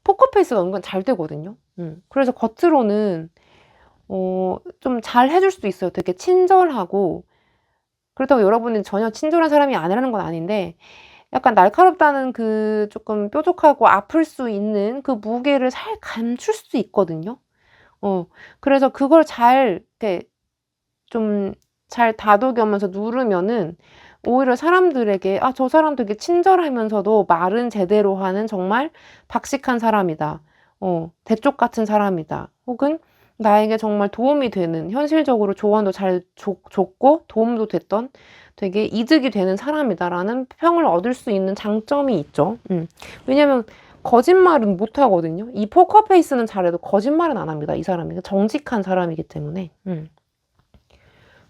포커페이스가 은근 잘 되거든요. 그래서 겉으로는 좀 잘 해줄 수 있어요. 되게 친절하고, 그렇다고 여러분이 전혀 친절한 사람이 아니라는 건 아닌데, 약간 날카롭다는 그 조금 뾰족하고 아플 수 있는 그 무게를 잘 감출 수 있거든요. 그래서 그걸 이렇게 좀 잘 다독여면서 누르면은 오히려 사람들에게 저 사람 되게 친절하면서도 말은 제대로 하는 정말 박식한 사람이다. 대쪽 같은 사람이다. 혹은 나에게 정말 도움이 되는, 현실적으로 조언도 잘 줬고 도움도 됐던 되게 이득이 되는 사람이다라는 평을 얻을 수 있는 장점이 있죠. 왜냐면 거짓말은 못 하거든요. 이 포커페이스는 잘해도 거짓말은 안 합니다. 이 사람이 정직한 사람이기 때문에.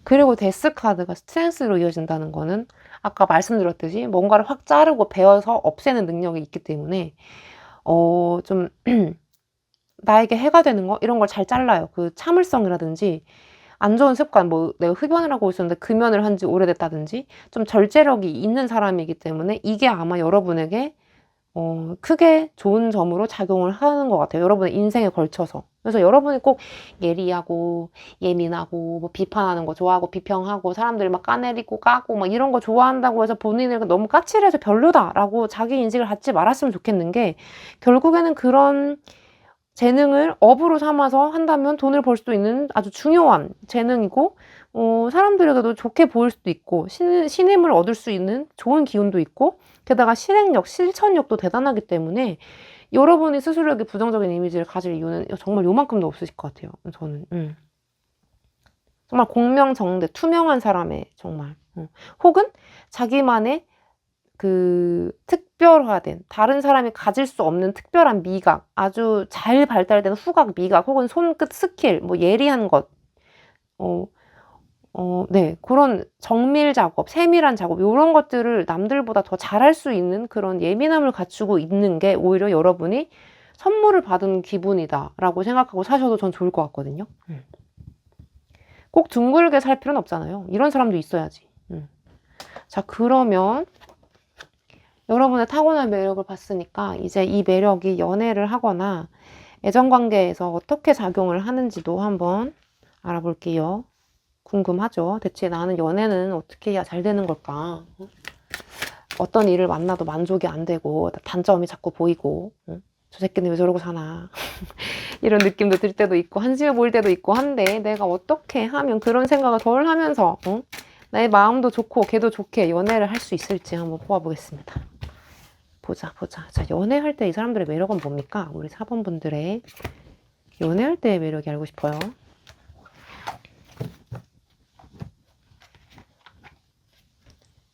그리고 데스 카드가 스트렝스로 이어진다는 거는 아까 말씀드렸듯이 뭔가를 확 자르고 베어서 없애는 능력이 있기 때문에 좀 나에게 해가 되는 거 이런 걸 잘 잘라요. 그 참을성이라든지 안 좋은 습관, 뭐 내가 흡연을 하고 있었는데 금연을 한 지 오래됐다든지 좀 절제력이 있는 사람이기 때문에 이게 아마 여러분에게 크게 좋은 점으로 작용을 하는 것 같아요. 여러분의 인생에 걸쳐서. 그래서 여러분이 꼭 예리하고 예민하고 뭐 비판하는 거 좋아하고 비평하고 사람들 막 까내리고 까고 막 이런 거 좋아한다고 해서 본인을 너무 까칠해서 별로다라고 자기 인식을 갖지 말았으면 좋겠는 게, 결국에는 그런 재능을 업으로 삼아서 한다면 돈을 벌 수도 있는 아주 중요한 재능이고, 사람들에게도 좋게 보일 수도 있고, 신임을 얻을 수 있는 좋은 기운도 있고, 게다가 실행력, 실천력도 대단하기 때문에 여러분이 스스로에게 부정적인 이미지를 가질 이유는 정말 요만큼도 없으실 것 같아요. 저는. 정말 공명정대, 투명한 사람의 정말. 혹은 자기만의 그 특별화된, 다른 사람이 가질 수 없는 특별한 미각, 아주 잘 발달된 후각 미각, 혹은 손끝 스킬, 뭐 예리한 것, 어, 네, 그런 정밀 작업, 세밀한 작업, 이런 것들을 남들보다 더 잘할 수 있는 그런 예민함을 갖추고 있는 게 오히려 여러분이 선물을 받은 기분이다라고 생각하고 사셔도 전 좋을 것 같거든요. 꼭 둥글게 살 필요는 없잖아요. 이런 사람도 있어야지. 자, 그러면 여러분의 타고난 매력을 봤으니까 이제 이 매력이 연애를 하거나 애정관계에서 어떻게 작용을 하는지도 한번 알아볼게요. 궁금하죠? 대체 나는 연애는 어떻게 해야 잘 되는 걸까? 어떤 일을 만나도 만족이 안 되고 단점이 자꾸 보이고, 저 새끼는 왜 저러고 사나 이런 느낌도 들 때도 있고 한심해 보일 때도 있고 한데, 내가 어떻게 하면 그런 생각을 덜 하면서 나의 마음도 좋고 걔도 좋게 연애를 할 수 있을지 한번 뽑아보겠습니다. 보자. 자, 연애할 때 이 사람들의 매력은 뭡니까? 우리 4번 분들의 연애할 때의 매력이 알고 싶어요.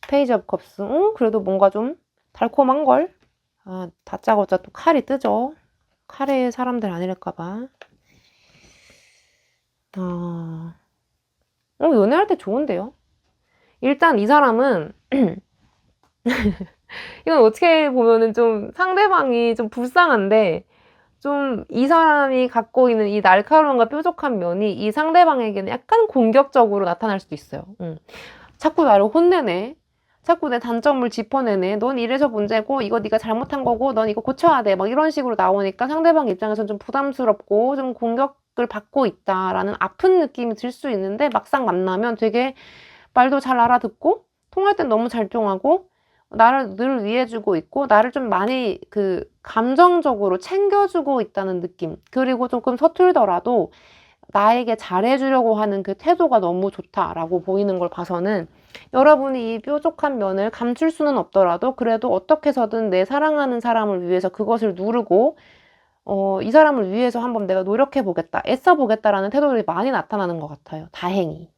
페이지 오브 컵스. 그래도 뭔가 좀 달콤한걸? 아, 다짜고짜 또 칼이 뜨죠. 칼의 사람들 아니랄까봐. 연애할 때 좋은데요? 일단 이 사람은 이건 어떻게 보면은 좀 상대방이 좀 불쌍한데, 좀 이 사람이 갖고 있는 이 날카로움과 뾰족한 면이 이 상대방에게는 약간 공격적으로 나타날 수도 있어요. 자꾸 나를 혼내네. 자꾸 내 단점을 짚어내네. 넌 이래서 문제고, 이거 네가 잘못한 거고, 넌 이거 고쳐야 돼. 막 이런 식으로 나오니까 상대방 입장에서는 좀 부담스럽고 좀 공격을 받고 있다라는 아픈 느낌이 들 수 있는데, 막상 만나면 되게 말도 잘 알아듣고 통할 땐 너무 잘 통하고 나를 늘 위해주고 있고 나를 좀 많이 그 감정적으로 챙겨주고 있다는 느낌, 그리고 조금 서툴더라도 나에게 잘해주려고 하는 그 태도가 너무 좋다라고 보이는 걸 봐서는, 여러분이 이 뾰족한 면을 감출 수는 없더라도 그래도 어떻게 해서든 내 사랑하는 사람을 위해서 그것을 누르고 이 사람을 위해서 한번 내가 노력해보겠다, 애써보겠다라는 태도들이 많이 나타나는 것 같아요. 다행히.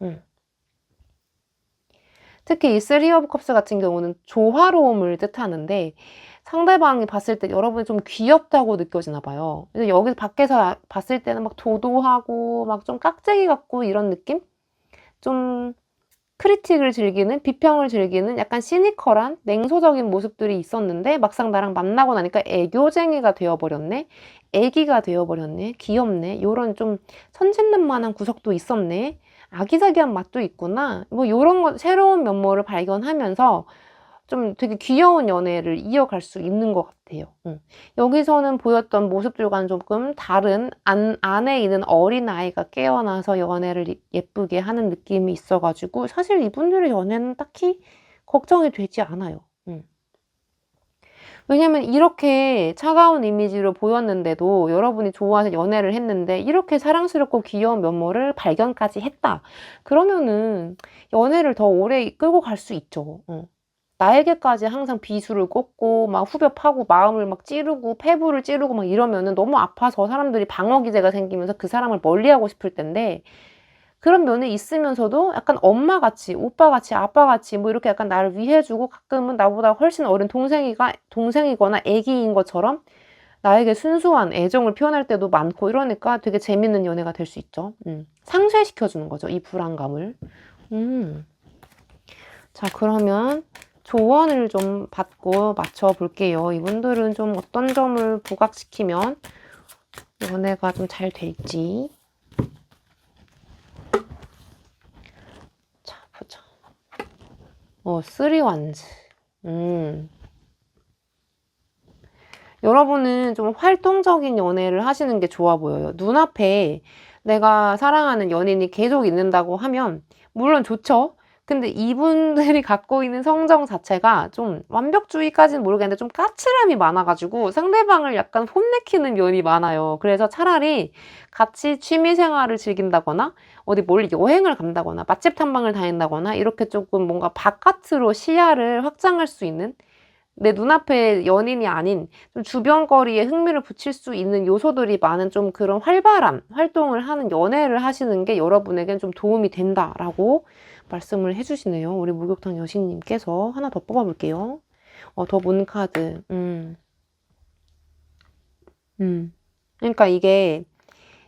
특히 이 쓰리 오브 컵스 같은 경우는 조화로움을 뜻하는데, 상대방이 봤을 때 여러분이 좀 귀엽다고 느껴지나 봐요. 그래서 여기서 밖에서 봤을 때는 막 도도하고 막 좀 깍쟁이 같고 이런 느낌? 좀 크리틱을 즐기는, 비평을 즐기는 약간 시니컬한 냉소적인 모습들이 있었는데, 막상 나랑 만나고 나니까 애교쟁이가 되어버렸네, 애기가 되어버렸네, 귀엽네, 요런 좀 선진남만한 구석도 있었네, 아기자기한 맛도 있구나, 뭐 요런 거 새로운 면모를 발견하면서 좀 되게 귀여운 연애를 이어갈 수 있는 것 같아요. 여기서는 보였던 모습들과는 조금 다른, 안에 있는 어린아이가 깨어나서 연애를 예쁘게 하는 느낌이 있어가지고 사실 이분들의 연애는 딱히 걱정이 되지 않아요. 왜냐면 이렇게 차가운 이미지로 보였는데도, 여러분이 좋아해서 연애를 했는데 이렇게 사랑스럽고 귀여운 면모를 발견까지 했다. 그러면은 연애를 더 오래 이끌고 갈 수 있죠. 나에게까지 항상 비수를 꽂고 막 후벼 파고 마음을 막 찌르고 폐부를 찌르고 막 이러면은 너무 아파서 사람들이 방어 기제가 생기면서 그 사람을 멀리하고 싶을 텐데, 그런 면이 있으면서도 약간 엄마같이, 오빠같이, 아빠같이 뭐 이렇게 약간 나를 위해주고, 가끔은 나보다 훨씬 어린 동생이거나 애기인 것처럼 나에게 순수한 애정을 표현할 때도 많고, 이러니까 되게 재밌는 연애가 될 수 있죠. 상쇄시켜주는 거죠, 이 불안감을. 자, 그러면 조언을 좀 받고 맞춰볼게요. 이분들은 좀 어떤 점을 부각시키면 연애가 좀 잘 될지. 자, 보자. 쓰리 완즈. 여러분은 좀 활동적인 연애를 하시는 게 좋아 보여요. 눈앞에 내가 사랑하는 연인이 계속 있는다고 하면 물론 좋죠. 근데 이분들이 갖고 있는 성정 자체가 좀 완벽주의까지는 모르겠는데 좀 까칠함이 많아가지고 상대방을 약간 혼내키는 면이 많아요. 그래서 차라리 같이 취미 생활을 즐긴다거나 어디 멀리 여행을 간다거나 맛집 탐방을 다닌다거나 이렇게 조금 뭔가 바깥으로 시야를 확장할 수 있는 내 눈앞에 연인이 아닌 좀 주변 거리에 흥미를 붙일 수 있는 요소들이 많은 좀 그런 활발한 활동을 하는 연애를 하시는 게 여러분에겐 좀 도움이 된다라고 말씀을 해주시네요. 우리 목욕탕 여신님께서 하나 더 뽑아볼게요. 더 문 카드. 그러니까 이게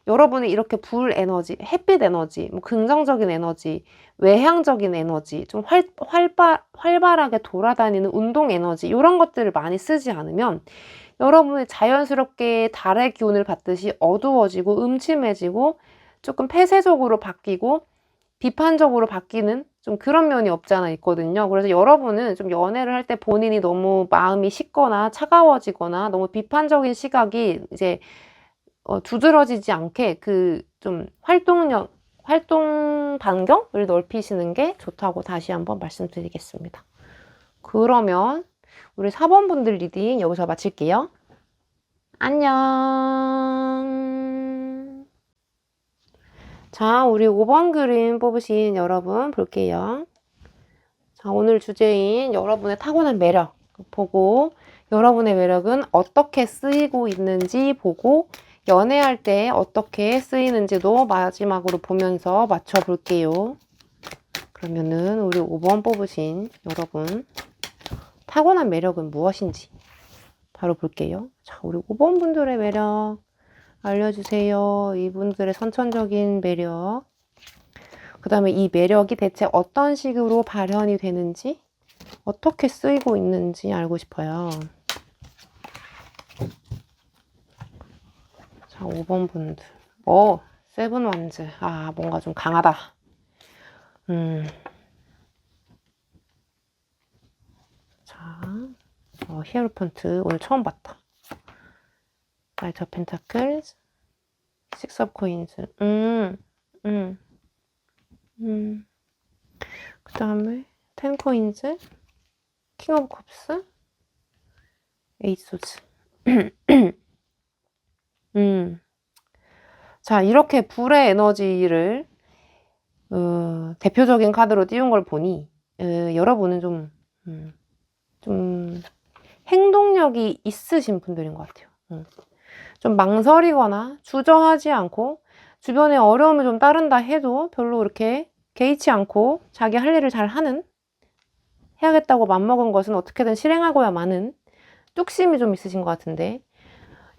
여러분이 이렇게 불 에너지, 햇빛 에너지, 뭐 긍정적인 에너지, 외향적인 에너지, 좀 활발하게 돌아다니는 운동 에너지 이런 것들을 많이 쓰지 않으면 여러분이 자연스럽게 달의 기운을 받듯이 어두워지고 음침해지고 조금 폐쇄적으로 바뀌고 비판적으로 바뀌는 좀 그런 면이 없지 않아 있거든요. 그래서 여러분은 좀 연애를 할 때 본인이 너무 마음이 식거나 차가워지거나 너무 비판적인 시각이 이제 두드러지지 않게 그 좀 활동 반경을 넓히시는 게 좋다고 다시 한번 말씀드리겠습니다. 그러면 우리 4번 분들 리딩 여기서 마칠게요. 안녕. 자, 우리 5번 그림 뽑으신 여러분 볼게요. 자, 오늘 주제인 여러분의 타고난 매력 보고 여러분의 매력은 어떻게 쓰이고 있는지 보고 연애할 때 어떻게 쓰이는지도 마지막으로 보면서 맞춰볼게요. 그러면은 우리 5번 뽑으신 여러분 타고난 매력은 무엇인지 바로 볼게요. 자, 우리 5번 분들의 매력 알려주세요. 이분들의 선천적인 매력, 그 다음에 이 매력이 대체 어떤 식으로 발현이 되는지 어떻게 쓰이고 있는지 알고 싶어요. 자, 5번 분들. 세븐 완즈. 뭔가 좀 강하다. 자, 히에로펀트. 오늘 처음 봤다. 나이트 오브 펜타클스. 식스 오브 코인즈. 그 다음에 텐 코인즈. 킹 오브 컵스. 에이스 소즈. 자, 이렇게 불의 에너지를 대표적인 카드로 띄운 걸 보니 여러분은 좀 행동력이 있으신 분들인 것 같아요. 좀 망설이거나 주저하지 않고 주변에 어려움을 좀 따른다 해도 별로 이렇게 개의치 않고 자기 할 일을 잘 하는, 해야겠다고 맘먹은 것은 어떻게든 실행하고야 마는 뚝심이 좀 있으신 것 같은데,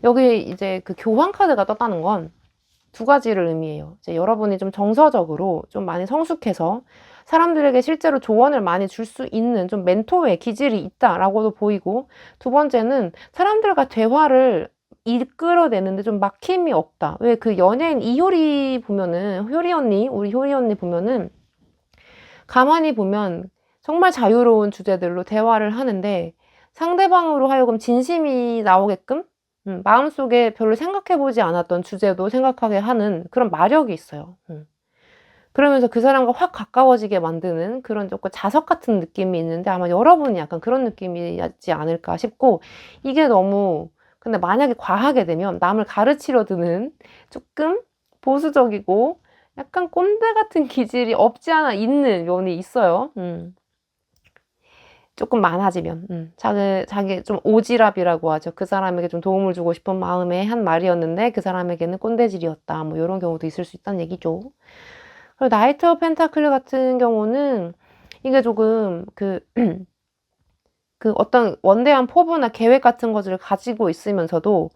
여기 이제 그 교환 카드가 떴다는 건 두 가지를 의미해요. 이제 여러분이 좀 정서적으로 좀 많이 성숙해서 사람들에게 실제로 조언을 많이 줄 수 있는 좀 멘토의 기질이 있다라고도 보이고, 두 번째는 사람들과 대화를 이끌어내는데 좀 막힘이 없다. 왜 그 연예인 이효리 보면은, 효리 언니, 우리 효리 언니 보면은 가만히 보면 정말 자유로운 주제들로 대화를 하는데 상대방으로 하여금 진심이 나오게끔 마음속에 별로 생각해보지 않았던 주제도 생각하게 하는 그런 마력이 있어요. 그러면서 그 사람과 확 가까워지게 만드는 그런 조금 자석 같은 느낌이 있는데, 아마 여러분이 약간 그런 느낌이지 않을까 싶고, 이게 너무 근데 만약에 과하게 되면 남을 가르치려 드는 조금 보수적이고 약간 꼰대 같은 기질이 없지 않아 있는 면이 있어요. 조금 많아지면 자기 좀 오지랖이라고 하죠. 그 사람에게 좀 도움을 주고 싶은 마음의 한 말이었는데 그 사람에게는 꼰대질이었다. 뭐 이런 경우도 있을 수 있다는 얘기죠. 그리고 나이트 오브 펜타클 같은 경우는 이게 조금 그 어떤 원대한 포부나 계획 같은 것을 가지고 있으면서도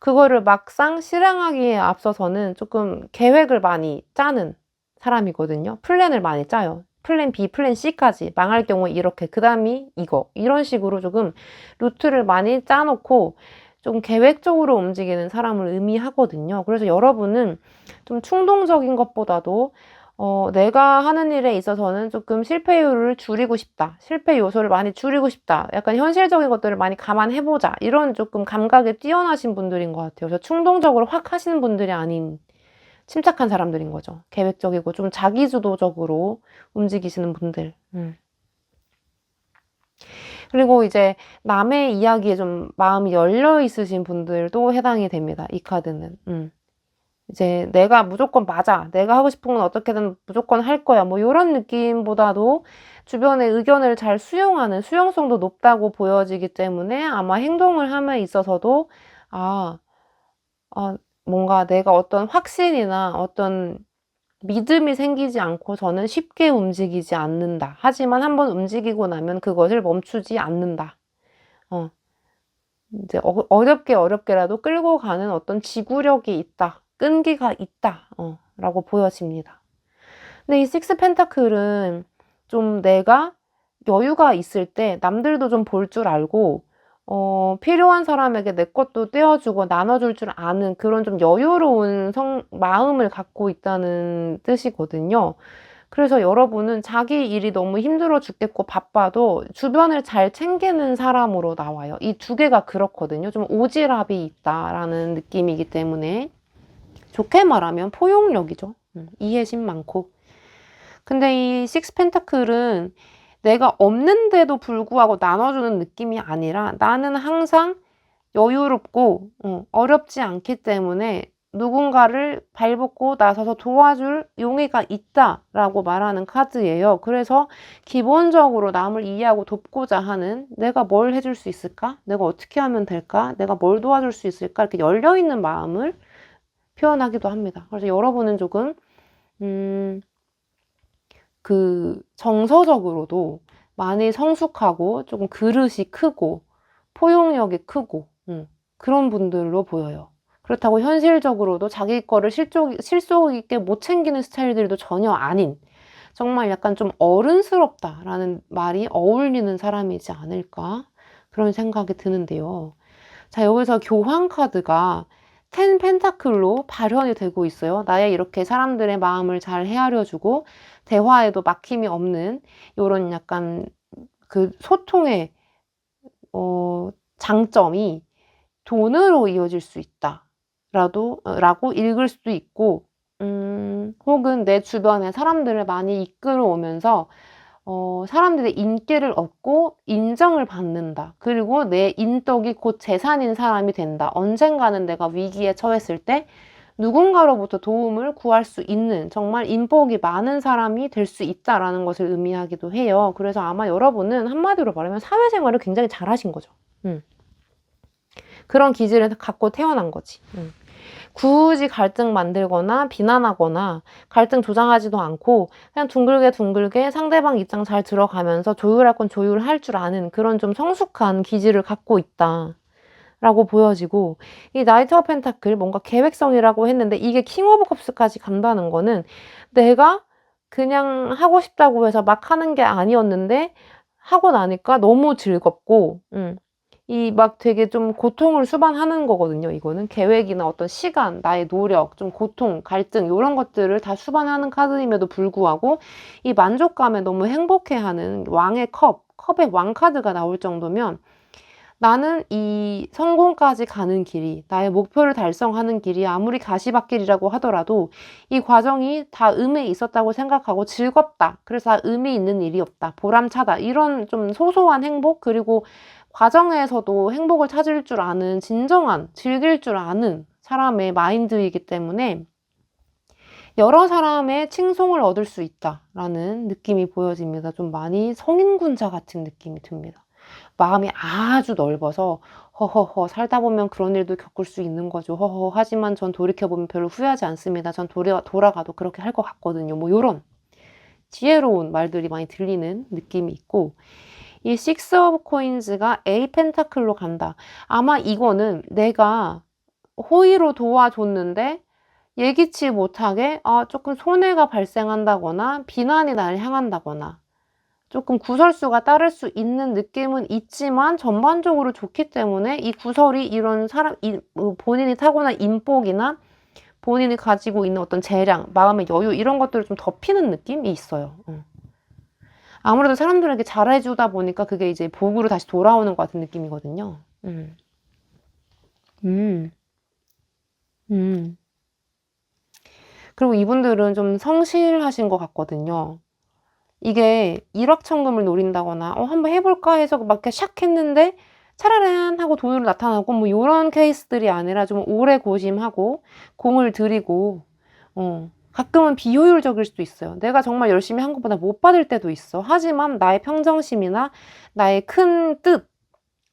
그거를 막상 실행하기에 앞서서는 조금 계획을 많이 짜는 사람이거든요. 플랜을 많이 짜요. 플랜 B, 플랜 C까지 망할 경우에 이렇게, 그 다음이 이거, 이런 식으로 조금 루트를 많이 짜놓고 좀 계획적으로 움직이는 사람을 의미하거든요. 그래서 여러분은 좀 충동적인 것보다도 내가 하는 일에 있어서는 조금 실패율을 줄이고 싶다. 실패 요소를 많이 줄이고 싶다. 약간 현실적인 것들을 많이 감안해보자. 이런 조금 감각에 뛰어나신 분들인 것 같아요. 그래서 충동적으로 확 하시는 분들이 아닌 침착한 사람들인 거죠. 계획적이고 좀 자기주도적으로 움직이시는 분들. 그리고 이제 남의 이야기에 좀 마음이 열려 있으신 분들도 해당이 됩니다. 이 카드는. 이제 내가 무조건 맞아. 내가 하고 싶은 건 어떻게든 무조건 할 거야. 뭐 이런 느낌보다도 주변의 의견을 잘 수용하는 수용성도 높다고 보여지기 때문에 아마 행동을 함에 있어서도 아, 뭔가 내가 어떤 확신이나 어떤 믿음이 생기지 않고 저는 쉽게 움직이지 않는다. 하지만 한번 움직이고 나면 그것을 멈추지 않는다. 이제 어렵게라도 끌고 가는 어떤 지구력이 있다. 끈기가 있다. 라고 보여집니다. 근데 이 식스 펜타클은 좀 내가 여유가 있을 때 남들도 좀 볼 줄 알고 필요한 사람에게 내 것도 떼어주고 나눠줄 줄 아는 그런 좀 여유로운 마음을 갖고 있다는 뜻이거든요. 그래서 여러분은 자기 일이 너무 힘들어 죽겠고 바빠도 주변을 잘 챙기는 사람으로 나와요. 이 두 개가 그렇거든요. 좀 오지랖이 있다라는 느낌이기 때문에 좋게 말하면 포용력이죠. 이해심 많고. 근데 이 식스 펜타클은 내가 없는데도 불구하고 나눠주는 느낌이 아니라 나는 항상 여유롭고 어렵지 않기 때문에 누군가를 발벗고 나서서 도와줄 용의가 있다라고 말하는 카드예요. 그래서 기본적으로 남을 이해하고 돕고자 하는 내가 뭘 해줄 수 있을까? 내가 어떻게 하면 될까? 내가 뭘 도와줄 수 있을까? 이렇게 열려있는 마음을 표현하기도 합니다. 그래서 여러분은 조금 정서적으로도 많이 성숙하고 조금 그릇이 크고 포용력이 크고 그런 분들로 보여요. 그렇다고 현실적으로도 자기 거를 실속 있게 못 챙기는 스타일들도 전혀 아닌 정말 약간 좀 어른스럽다라는 말이 어울리는 사람이지 않을까 그런 생각이 드는데요. 자, 여기서 교황 카드가 10 펜타클로 발현이 되고 있어요. 나의 이렇게 사람들의 마음을 잘 헤아려주고 대화에도 막힘이 없는 이런 약간 그 소통의 장점이 돈으로 이어질 수 있다. 라고 읽을 수도 있고 혹은 내 주변에 사람들을 많이 이끌어오면서 사람들의 인기를 얻고 인정을 받는다. 그리고 내 인덕이 곧 재산인 사람이 된다. 언젠가는 내가 위기에 처했을 때 누군가로부터 도움을 구할 수 있는 정말 인복이 많은 사람이 될 수 있다라는 것을 의미하기도 해요. 그래서 아마 여러분은 한마디로 말하면 사회생활을 굉장히 잘하신 거죠. 그런 기질을 갖고 태어난 거지. 굳이 갈등 만들거나 비난하거나 갈등 조장하지도 않고 그냥 둥글게 상대방 입장 잘 들어가면서 조율할 건 조율할 줄 아는 그런 좀 성숙한 기질을 갖고 있다. 라고 보여지고 이 나이트 오브 펜타클 뭔가 계획성이라고 했는데 이게 킹 오브 컵스까지 간다는 거는 내가 그냥 하고 싶다고 해서 막 하는 게 아니었는데 하고 나니까 너무 즐겁고 이 막 되게 좀 고통을 수반하는 거거든요. 이거는 계획이나 어떤 시간, 나의 노력, 좀 고통, 갈등 이런 것들을 다 수반하는 카드임에도 불구하고 이 만족감에 너무 행복해하는 왕의 컵의 왕 카드가 나올 정도면 나는 이 성공까지 가는 길이, 나의 목표를 달성하는 길이 아무리 가시밭길이라고 하더라도 이 과정이 다 의미 있었다고 생각하고 즐겁다. 그래서 다 의미 있는 일이었다. 보람차다. 이런 좀 소소한 행복 그리고 과정에서도 행복을 찾을 줄 아는 진정한 즐길 줄 아는 사람의 마인드이기 때문에 여러 사람의 칭송을 얻을 수 있다라는 느낌이 보여집니다. 좀 많이 성인군자 같은 느낌이 듭니다. 마음이 아주 넓어서 허허허 살다 보면 그런 일도 겪을 수 있는 거죠. 허허 하지만 전 돌이켜보면 별로 후회하지 않습니다. 전 돌아가도 그렇게 할 것 같거든요. 뭐 이런 지혜로운 말들이 많이 들리는 느낌이 있고 이 식스 오브 코인즈가 A 펜타클로 간다. 아마 이거는 내가 호의로 도와줬는데 예기치 못하게 조금 손해가 발생한다거나 비난이 날 향한다거나 조금 구설수가 따를 수 있는 느낌은 있지만 전반적으로 좋기 때문에 이 구설이 이런 본인이 타고난 인복이나 본인이 가지고 있는 어떤 재량, 마음의 여유 이런 것들을 좀 덮이는 느낌이 있어요. 아무래도 사람들에게 잘해주다 보니까 그게 이제 복으로 다시 돌아오는 것 같은 느낌이거든요. 음, 음. 그리고 이분들은 좀 성실하신 것 같거든요. 이게 일확천금을 노린다거나 한번 해볼까 해서 막 이렇게 샥 했는데 차라란 하고 돈으로 나타나고 뭐 요런 케이스들이 아니라 좀 오래 고심하고 공을 들이고 가끔은 비효율적일 수도 있어요. 내가 정말 열심히 한 것보다 못 받을 때도 있어. 하지만 나의 평정심이나 나의 큰 뜻,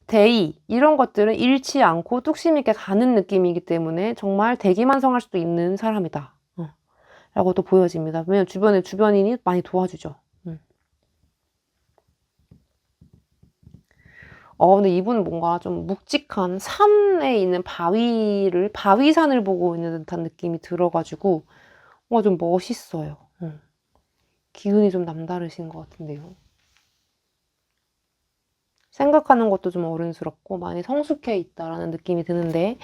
대의 이런 것들은 잃지 않고 뚝심 있게 가는 느낌이기 때문에 정말 대기만성할 수도 있는 사람이다. 라고도 보여집니다. 왜냐면 주변인이 많이 도와주죠. 근데 이분은 뭔가 좀 묵직한 산에 있는 바위산을 보고 있는 듯한 느낌이 들어가지고, 뭔가 좀 멋있어요. 기운이 좀 남다르신 것 같은데요. 생각하는 것도 좀 어른스럽고 많이 성숙해 있다라는 느낌이 드는데,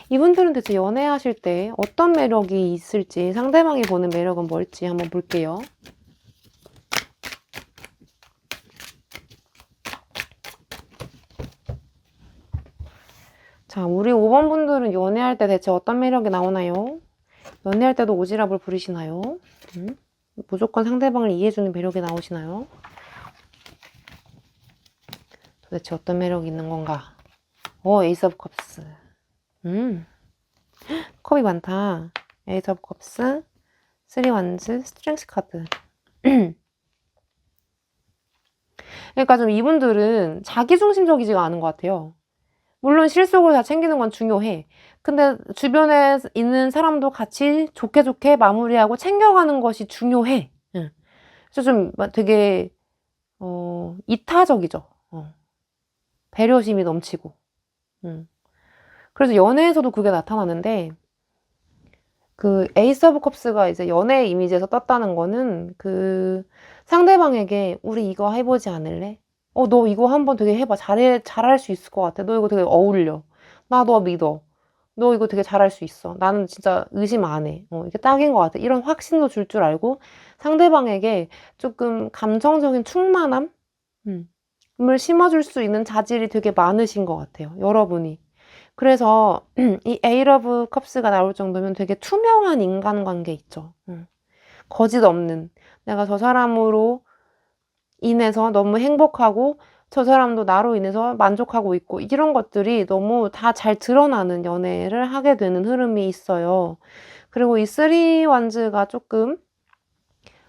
이분들은 대체 연애하실 때 어떤 매력이 있을지, 상대방이 보는 매력은 뭘지 한번 볼게요. 자, 우리 5번 분들은 연애할 때 대체 어떤 매력이 나오나요? 연애할 때도 오지랖을 부리시나요? 무조건 상대방을 이해해주는 매력이 나오시나요? 도대체 어떤 매력이 있는 건가? 에이스 오브 컵스. 컵이 많다. 에이스 오브 컵스, 3 완즈, 스트렝스 카드. 그러니까 좀 이분들은 자기중심적이지가 않은 것 같아요. 물론 실속을 다 챙기는 건 중요해. 근데 주변에 있는 사람도 같이 좋게 좋게 마무리하고 챙겨가는 것이 중요해. 그래서 좀 되게 이타적이죠. 배려심이 넘치고. 그래서 연애에서도 그게 나타나는데 그 에이스 오브 컵스가 이제 연애 이미지에서 떴다는 거는 그 상대방에게 우리 이거 해보지 않을래? 너 이거 한번 되게 해봐. 잘할 수 있을 것 같아. 너 이거 되게 어울려. 나 너 믿어. 너 이거 되게 잘할 수 있어. 나는 진짜 의심 안 해. 이게 딱인 것 같아. 이런 확신도 줄 줄 알고 상대방에게 조금 감정적인 충만함? 을 심어줄 수 있는 자질이 되게 많으신 것 같아요. 여러분이. 그래서 이 에이스 오브 컵스가 나올 정도면 되게 투명한 인간관계 있죠. 거짓 없는. 내가 저 사람으로 인해서 너무 행복하고 저 사람도 나로 인해서 만족하고 있고 이런 것들이 너무 다 잘 드러나는 연애를 하게 되는 흐름이 있어요. 그리고 이 쓰리 완즈가 조금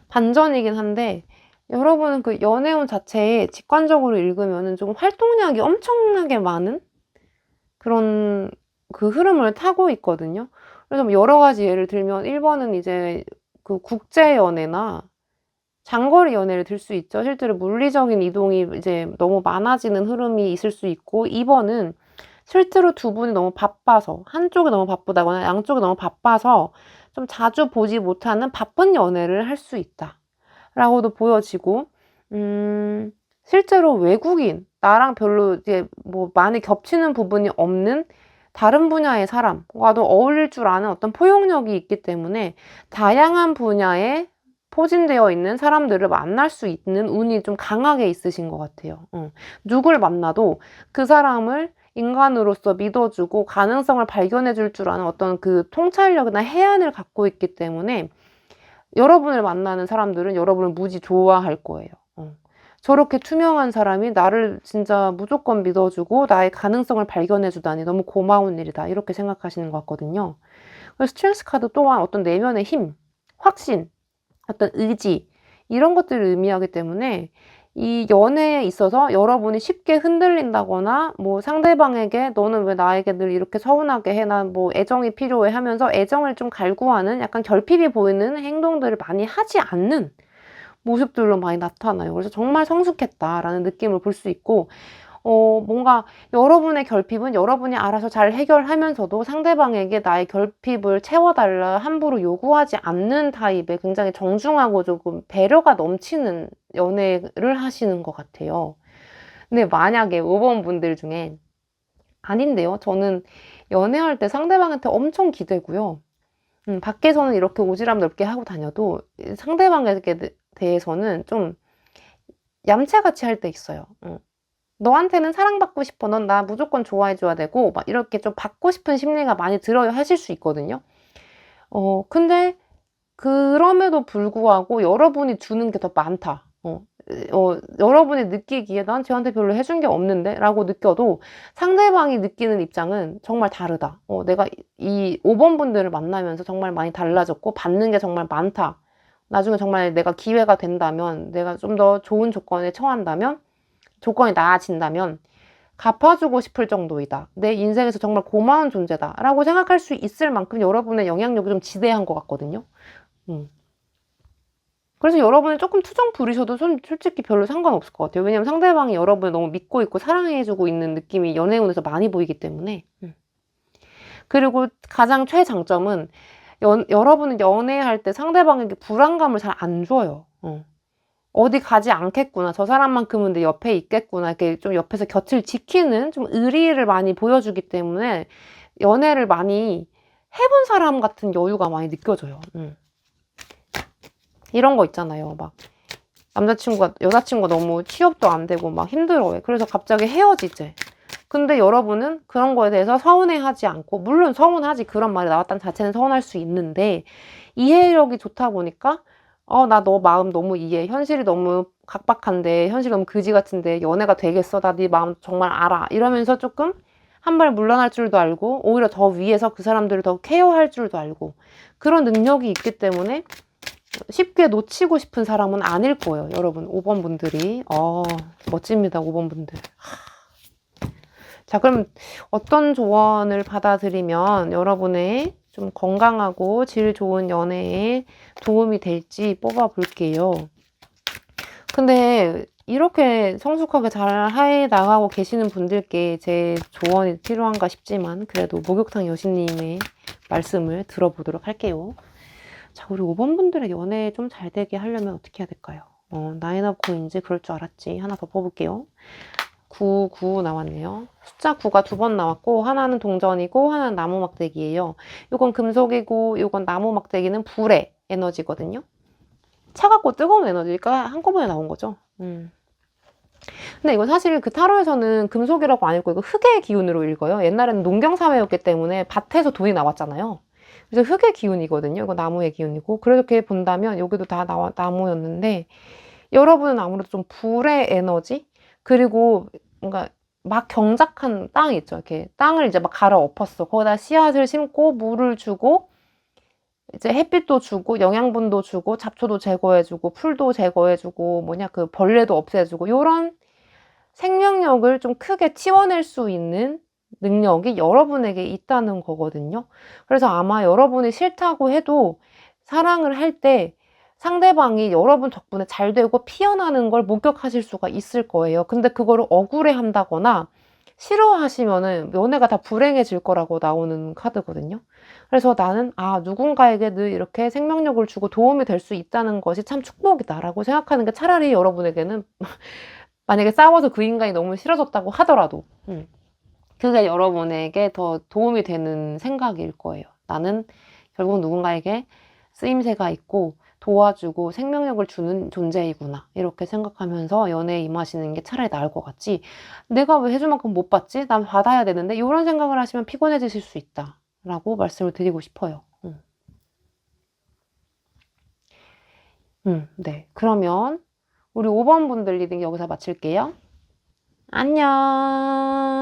반전이긴 한데 여러분은 그 연애운 자체에 직관적으로 읽으면 좀 활동량이 엄청나게 많은 그런 그 흐름을 타고 있거든요. 그래서 뭐 여러 가지 예를 들면 1번은 이제 그 국제 연애나 장거리 연애를 들 수 있죠. 실제로 물리적인 이동이 이제 너무 많아지는 흐름이 있을 수 있고 2번은 실제로 두 분이 너무 바빠서 한쪽이 너무 바쁘다거나 양쪽이 너무 바빠서 좀 자주 보지 못하는 바쁜 연애를 할 수 있다. 라고도 보여지고 실제로 외국인 나랑 별로 이제 뭐 많이 겹치는 부분이 없는 다른 분야의 사람과도 어울릴 줄 아는 어떤 포용력이 있기 때문에 다양한 분야에 포진되어 있는 사람들을 만날 수 있는 운이 좀 강하게 있으신 것 같아요. 누굴 만나도 그 사람을 인간으로서 믿어주고 가능성을 발견해 줄 줄 아는 어떤 그 통찰력이나 해안을 갖고 있기 때문에 여러분을 만나는 사람들은 여러분을 무지 좋아할 거예요. 저렇게 투명한 사람이 나를 진짜 무조건 믿어주고 나의 가능성을 발견해주다니 너무 고마운 일이다. 이렇게 생각하시는 것 같거든요. 그래서 스트렝스 카드 또한 어떤 내면의 힘, 확신, 어떤 의지 이런 것들을 의미하기 때문에 이 연애에 있어서 여러분이 쉽게 흔들린다거나 뭐 상대방에게 너는 왜 나에게 늘 이렇게 서운하게 해? 난 뭐 애정이 필요해 하면서 애정을 좀 갈구하는 약간 결핍이 보이는 행동들을 많이 하지 않는 모습들로 많이 나타나요. 그래서 정말 성숙했다라는 느낌을 볼 수 있고 뭔가 여러분의 결핍은 여러분이 알아서 잘 해결하면서도 상대방에게 나의 결핍을 채워달라 함부로 요구하지 않는 타입의 굉장히 정중하고 조금 배려가 넘치는 연애를 하시는 것 같아요. 근데 만약에 5번 분들 중에 아닌데요. 저는 연애할 때 상대방한테 엄청 기대고요. 밖에서는 이렇게 오지랖 넓게 하고 다녀도 상대방에게 대해서는 좀 얌체같이 할 때 있어요. 너한테는 사랑받고 싶어. 넌 나 무조건 좋아해줘야 되고 막 이렇게 좀 받고 싶은 심리가 많이 들어야 하실 수 있거든요. 근데 그럼에도 불구하고 여러분이 주는 게 더 많다. 여러분이 느끼기에 난 쟤한테 별로 해준 게 없는데? 라고 느껴도 상대방이 느끼는 입장은 정말 다르다. 내가 이 5번 분들을 만나면서 정말 많이 달라졌고 받는 게 정말 많다. 나중에 정말 내가 기회가 된다면, 내가 좀 더 좋은 조건에 처한다면, 조건이 나아진다면 갚아주고 싶을 정도이다. 내 인생에서 정말 고마운 존재다. 라고 생각할 수 있을 만큼 여러분의 영향력이 좀 지대한 것 같거든요. 그래서 여러분이 조금 투정 부리셔도 솔직히 별로 상관없을 것 같아요. 왜냐면 상대방이 여러분을 너무 믿고 있고 사랑해주고 있는 느낌이 연애운에서 많이 보이기 때문에. 그리고 가장 최장점은 여러분은 연애할 때 상대방에게 불안감을 잘 안 줘요. 어디 가지 않겠구나. 저 사람만큼은 내 옆에 있겠구나. 이렇게 좀 옆에서 곁을 지키는 좀 의리를 많이 보여주기 때문에 연애를 많이 해본 사람 같은 여유가 많이 느껴져요. 이런 거 있잖아요. 막 여자친구가 너무 취업도 안 되고 막 힘들어해. 그래서 갑자기 헤어지재. 근데 여러분은 그런 거에 대해서 서운해하지 않고, 물론 서운하지, 그런 말이 나왔다는 자체는 서운할 수 있는데 이해력이 좋다 보니까 나 너 마음 너무 이해해. 현실이 너무 각박한데, 현실이 너무 그지 같은데 연애가 되겠어? 나 네 마음 정말 알아. 이러면서 조금 한 발 물러날 줄도 알고, 오히려 더 위에서 그 사람들을 더 케어할 줄도 알고, 그런 능력이 있기 때문에 쉽게 놓치고 싶은 사람은 아닐 거예요. 여러분 5번 분들이. 멋집니다. 5번 분들. 자, 그럼 어떤 조언을 받아들이면 여러분의 좀 건강하고 질 좋은 연애에 도움이 될지 뽑아 볼게요. 근데 이렇게 성숙하게 잘 해 나가고 계시는 분들께 제 조언이 필요한가 싶지만, 그래도 목욕탕 여신님의 말씀을 들어보도록 할게요. 자, 우리 5번 분들의 연애 좀 잘 되게 하려면 어떻게 해야 될까요? 나인 오브 코인즈, 그럴 줄 알았지. 하나 더 뽑을게요. 9 나왔네요. 숫자 9가 2번 나왔고, 하나는 동전이고 하나는 나무 막대기예요. 이건 금속이고 이건 나무 막대기는 불의 에너지거든요. 차갑고 뜨거운 에너지가 한꺼번에 나온 거죠. 근데 이거 사실 그 타로에서는 금속이라고 안 읽고 이거 흙의 기운으로 읽어요. 옛날에는 농경사회였기 때문에 밭에서 돈이 나왔잖아요. 그래서 흙의 기운이거든요. 이거 나무의 기운이고. 그렇게 본다면 여기도 다 나무였는데, 여러분은 아무래도 좀 불의 에너지? 그리고 뭔가 막 경작한 땅이 있죠. 이렇게 땅을 이제 막 갈아 엎었어. 거기다 씨앗을 심고 물을 주고 이제 햇빛도 주고 영양분도 주고 잡초도 제거해주고 풀도 제거해주고 그 벌레도 없애주고, 요런 생명력을 좀 크게 치워낼 수 있는 능력이 여러분에게 있다는 거거든요. 그래서 아마 여러분이 싫다고 해도 사랑을 할 때 상대방이 여러분 덕분에 잘 되고 피어나는 걸 목격하실 수가 있을 거예요. 근데 그거를 억울해 한다거나 싫어하시면은 연애가 다 불행해질 거라고 나오는 카드거든요. 그래서 나는 누군가에게 늘 이렇게 생명력을 주고 도움이 될 수 있다는 것이 참 축복이다라고 생각하는 게 차라리 여러분에게는 만약에 싸워서 그 인간이 너무 싫어졌다고 하더라도 그게 여러분에게 더 도움이 되는 생각일 거예요. 나는 결국 누군가에게 쓰임새가 있고 도와주고 생명력을 주는 존재이구나, 이렇게 생각하면서 연애에 임하시는 게 차라리 나을 것 같지, 내가 왜 해줄 만큼 못 받지? 난 받아야 되는데, 이런 생각을 하시면 피곤해지실 수 있다 라고 말씀을 드리고 싶어요. 네, 그러면 우리 5번 분들 리딩 여기서 마칠게요. 안녕.